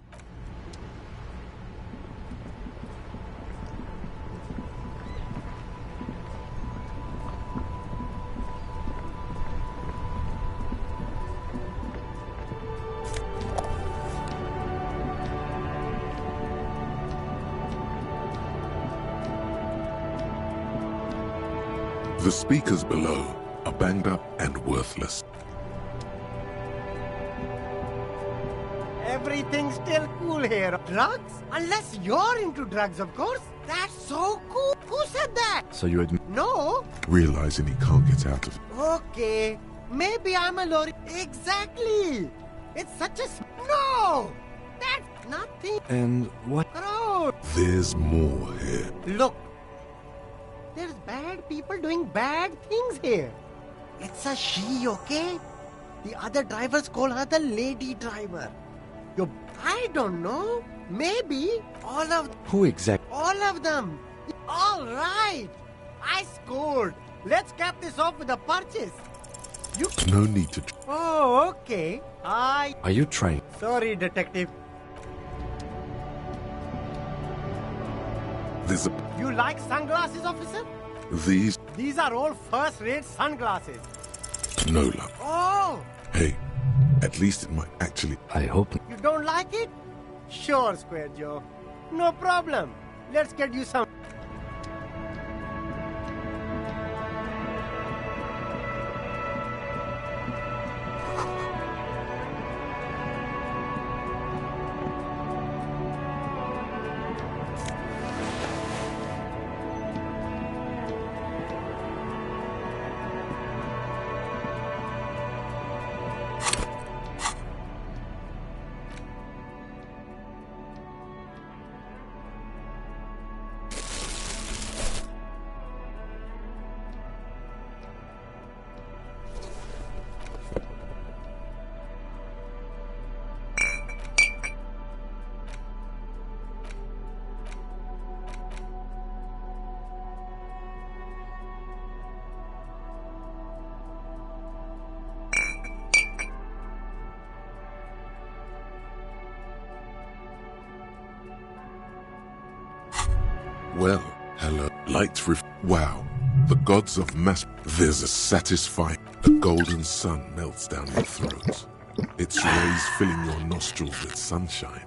Speaker 2: The speakers below are banged up and worthless.
Speaker 7: Everything's still cool here. Drugs? Unless you're into drugs, of course. That's so cool. Who said that?
Speaker 1: So you admit...
Speaker 7: No.
Speaker 2: Realizing he can't get out of it.
Speaker 7: Okay. Maybe I'm a lorry. Exactly. It's such a... No! That's nothing.
Speaker 1: And what?
Speaker 7: Road.
Speaker 2: There's more here.
Speaker 7: Look. There's bad people doing bad things here. It's a she, okay? The other drivers call her the lady driver. I don't know. Maybe all of...
Speaker 1: Who exactly?
Speaker 7: All of them. All right. I scored. Let's cap this off with a purchase.
Speaker 2: No need to...
Speaker 7: Oh, okay.
Speaker 1: Are you trying?
Speaker 7: Sorry, detective.
Speaker 2: There's a...
Speaker 7: You like sunglasses, officer?
Speaker 2: These
Speaker 7: are all first-rate sunglasses.
Speaker 2: No luck.
Speaker 7: Oh!
Speaker 2: Hey, at least it might actually...
Speaker 1: I hope...
Speaker 7: You don't like it? Sure, Square Joe. No problem. Let's get you some...
Speaker 2: Well, hello. Wow. The gods of mass... There's a satisfying... The golden sun melts down your throat. Its rays filling your nostrils with sunshine.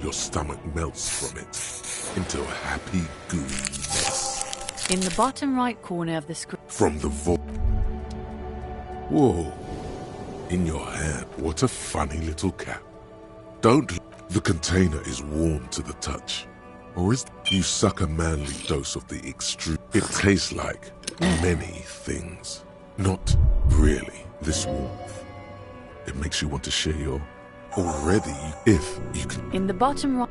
Speaker 2: Your stomach melts from it into a happy, gooey mess.
Speaker 10: In the bottom right corner of the screen.
Speaker 2: From the Whoa. In your hand. What a funny little cap. Don't... The container is warm to the touch. Or is you suck a manly dose of the extreme? It tastes like many things. Not really this warmth. It makes you want to share your already, if you can.
Speaker 10: In the bottom right.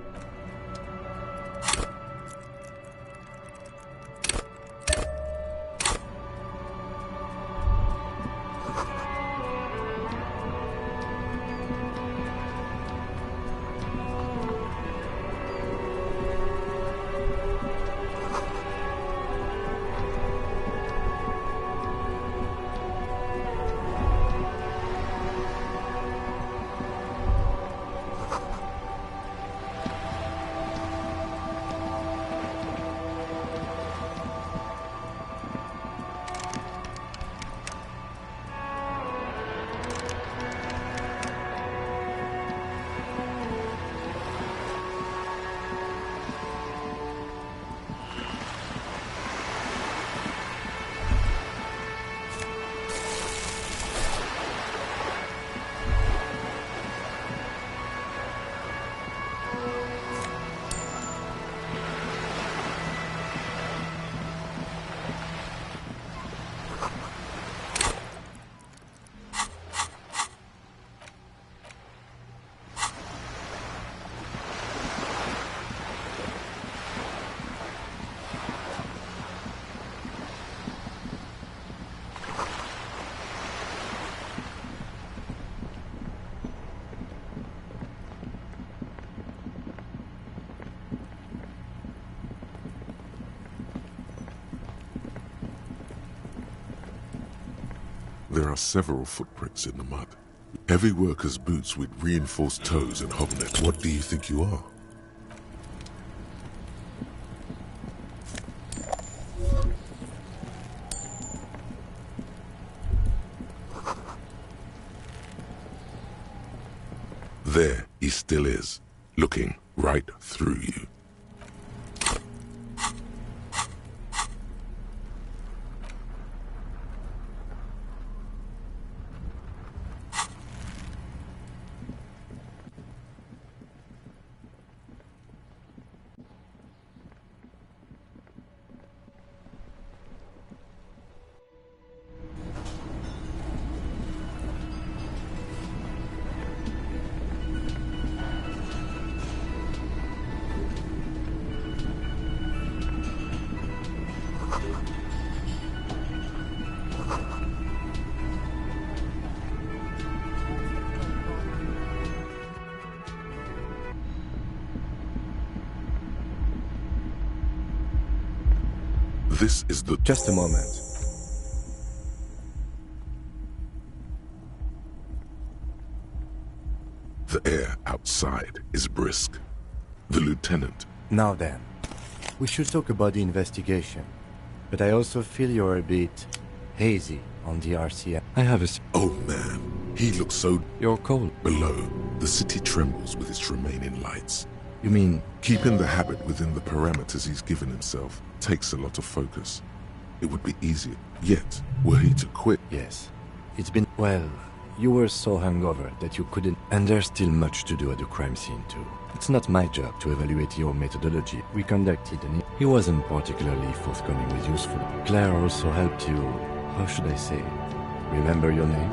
Speaker 2: There are several footprints in the mud. Heavy workers' boots with reinforced toes and hobnails. What do you think you are? There he still is, looking right through you. This is the...
Speaker 1: Just a moment.
Speaker 2: The air outside is brisk. The lieutenant...
Speaker 1: Now then, we should talk about the investigation. But I also feel you're a bit hazy on the RCM. I have a...
Speaker 2: Oh man, he looks so...
Speaker 1: You're cold.
Speaker 2: Below, the city trembles with its remaining lights.
Speaker 1: You mean...
Speaker 2: Keeping the habit within the parameters he's given himself takes a lot of focus. It would be easier. Yet, were he to quit...
Speaker 1: Yes. It's been... Well, you were so hungover that you couldn't... And there's still much to do at the crime scene too. It's not my job to evaluate your methodology. We conducted an... He wasn't particularly forthcoming with useful. Claire also helped you... How should I say? Remember your name?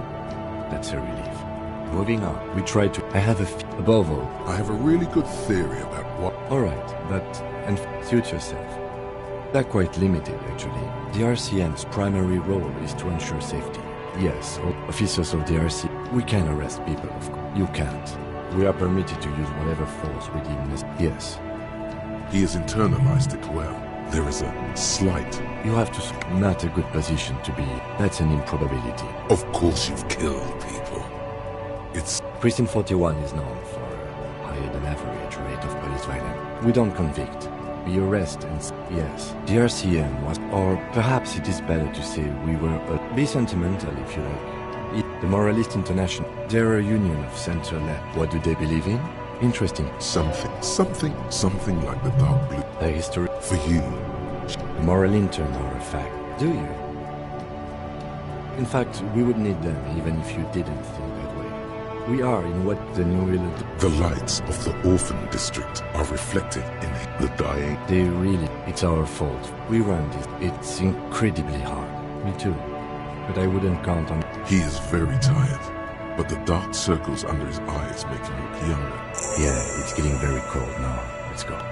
Speaker 1: That's a relief. Moving on. We tried to... I have a... Above all...
Speaker 2: I have a really good theory about what...
Speaker 1: Alright, but... And suit yourself. They're quite limited, actually. The RCM's primary role is to ensure safety. Yes, all officers of the RC... We can arrest people, of course. You can't. We are permitted to use whatever force we deem necessary. Yes.
Speaker 2: He has internalized it well. There is a slight...
Speaker 1: You have to... Not a good position to be. That's an improbability.
Speaker 2: Of course you've killed people. It's...
Speaker 1: Precinct 41 is known for a higher than average rate of police violence. We don't convict. We arrest and... Yes. The RCM was... Or perhaps it is better to say we were... Be sentimental if you like. The Moralist International. They're a union of center-left. What do they believe in? Interesting.
Speaker 2: Something like the dark blue.
Speaker 1: Their history.
Speaker 2: For you.
Speaker 1: The moral intern are a fact. Do you? In fact, we would need them even if you didn't think that way. We are in what the new...
Speaker 2: The lights of the orphan district are reflected in the dying.
Speaker 1: They really... It's our fault. We run this. It's incredibly hard. Me too. But I wouldn't count on...
Speaker 2: He is very tired, but the dark circles under his eyes make him look younger.
Speaker 1: Yeah, it's getting very cold now. Let's go.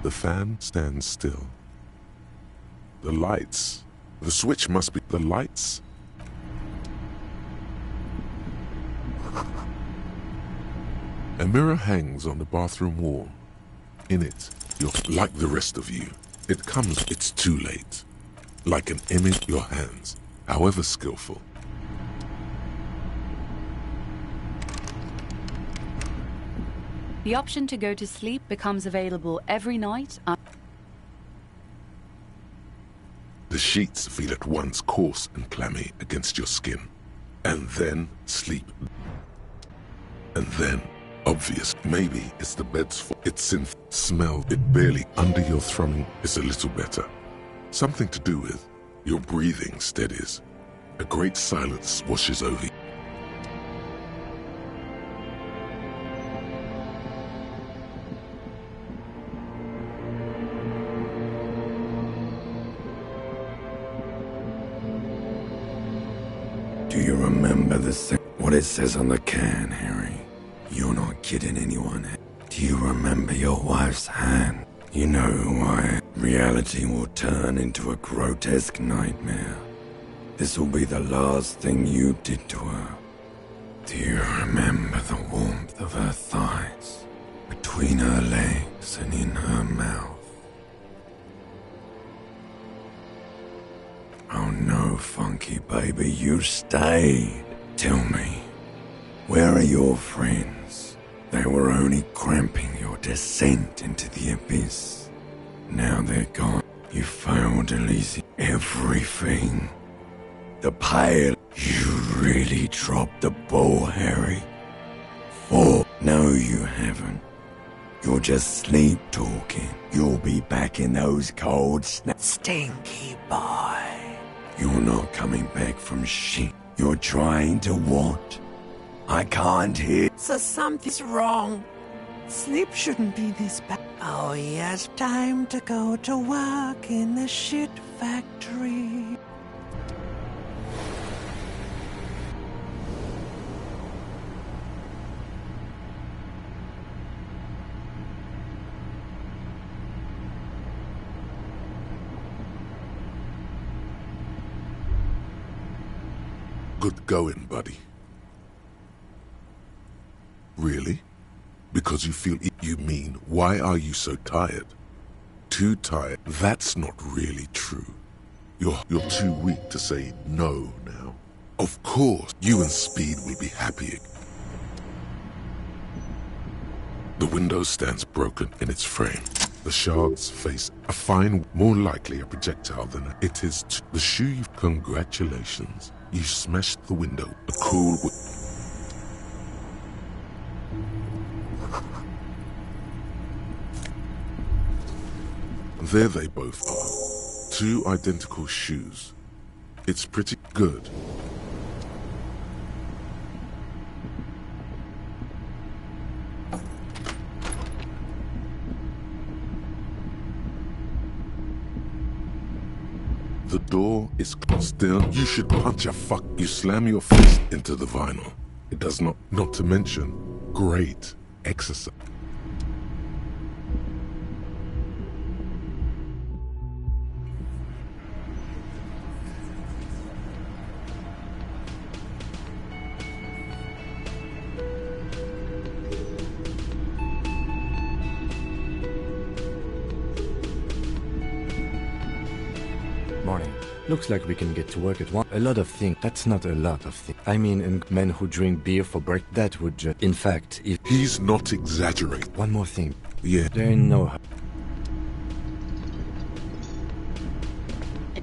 Speaker 2: The fan stands still. The lights. The switch must be the lights. A mirror hangs on the bathroom wall. In it, you're like the rest of you. It comes, it's too late. Like an image, your hands, however skillful.
Speaker 3: The option to go to sleep becomes available every night.
Speaker 2: The sheets feel at once coarse and clammy against your skin. And then sleep. And then, obvious, maybe it's the bed's fault. It's in smell. It barely under your thrumming is a little better. Something to do with your breathing steadies. A great silence washes over you.
Speaker 22: Do you remember what it says on the can, Harry? You're not kidding anyone. Do you remember your wife's hand? You know why reality will turn into a grotesque nightmare. This will be the last thing you did to her. Do you remember the warmth of her thighs, between her legs and in her mouth? Oh no, Funky baby, you stayed. Tell me, where are your friends? They were only cramping your descent into the abyss. Now they're gone. You failed, Elise. Everything. The pale. You really dropped the ball, Harry. Oh, no you haven't. You're just sleep talking. You'll be back in those cold Stinky boy. You're not coming back from shit. You're trying to what? I can't hear.
Speaker 4: So something's wrong. Sleep shouldn't be this bad. Oh yes, time to go to work in the shit factory.
Speaker 2: Good going, buddy. Really? Because you feel you mean, why are you so tired? Too tired? That's not really true. You're too weak to say no now. Of course, you and Speed will be happy. The window stands broken in its frame. The shards face a fine, more likely a projectile than it is. The shoe. Congratulations. You smashed the window. A cool. There they both are. Two identical shoes. It's pretty good. The door is still. You should punch a fuck. You slam your fist into the vinyl. It does not to mention, great exercise.
Speaker 1: Morning. Looks like we can get to work at one. A lot of things. That's not a lot of things. I mean, and men who drink beer for break, that would just... In fact, if...
Speaker 2: He's not exaggerating.
Speaker 1: One more thing.
Speaker 2: Yeah.
Speaker 1: There ain't no...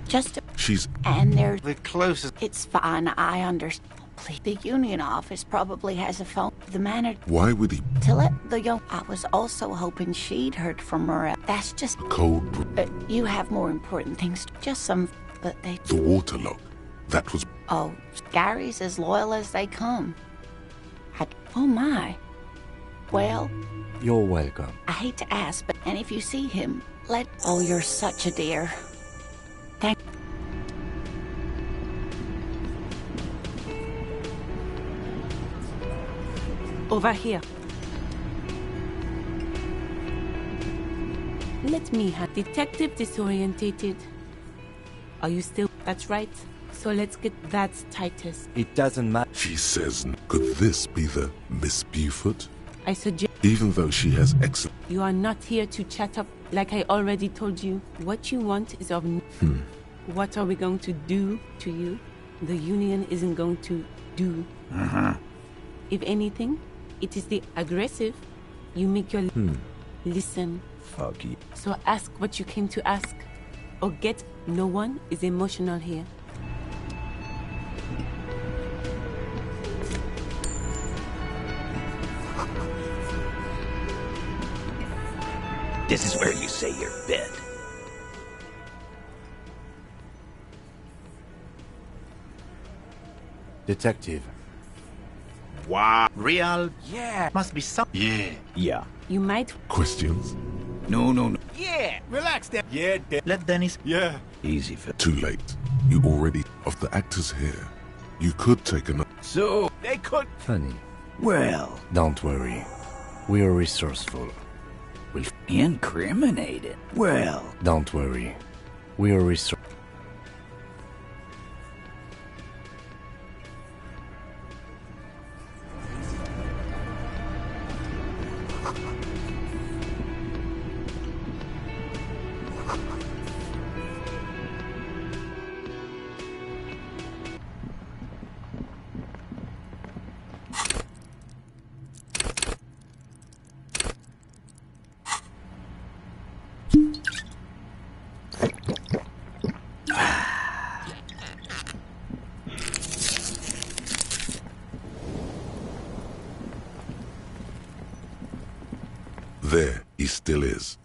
Speaker 10: Just...
Speaker 2: She's...
Speaker 10: And they're...
Speaker 7: The closest...
Speaker 10: It's fine, I understand. Please. The union office probably has a phone. The manager...
Speaker 2: Why would he...
Speaker 10: To let the young... I was also hoping she'd heard from Morel. That's just...
Speaker 2: Cold...
Speaker 10: you have more important things. Just some... But they...
Speaker 2: The waterlock. That was...
Speaker 10: Oh, Gary's as loyal as they come. Oh my. Well...
Speaker 1: You're welcome.
Speaker 10: I hate to ask, but... And if you see him, let... Oh, you're such a dear. Thank...
Speaker 20: Over here. Let me have Detective disorientated. Are you still? That's right. So let's get that Titus.
Speaker 1: It doesn't matter.
Speaker 2: She says, could this be the Miss Buford?
Speaker 20: I suggest...
Speaker 2: Even though she has excellent...
Speaker 20: You are not here to chat up like I already told you. What you want is of... What are we going to do to you? The union isn't going to do. If anything, it is the aggressive. You make your... Listen.
Speaker 1: Fuck you.
Speaker 20: So ask what you came to ask. Or get... No one is emotional here.
Speaker 5: This is where you say your bed.
Speaker 1: Detective.
Speaker 5: Wow. Real? Yeah. Must be some... Yeah. Yeah.
Speaker 20: You might...
Speaker 2: Questions?
Speaker 5: No.
Speaker 7: Yeah. Relax, then. Yeah,
Speaker 5: Let Dennis...
Speaker 7: Yeah.
Speaker 5: Easy for...
Speaker 2: Too late. You already... Of the actors here, you could take another...
Speaker 5: So...
Speaker 7: They could...
Speaker 1: Funny.
Speaker 5: Well...
Speaker 1: Don't worry. We are resourceful. We'll...
Speaker 5: Incriminated? Well...
Speaker 1: Don't worry. We are resourceful.
Speaker 2: There, he still is.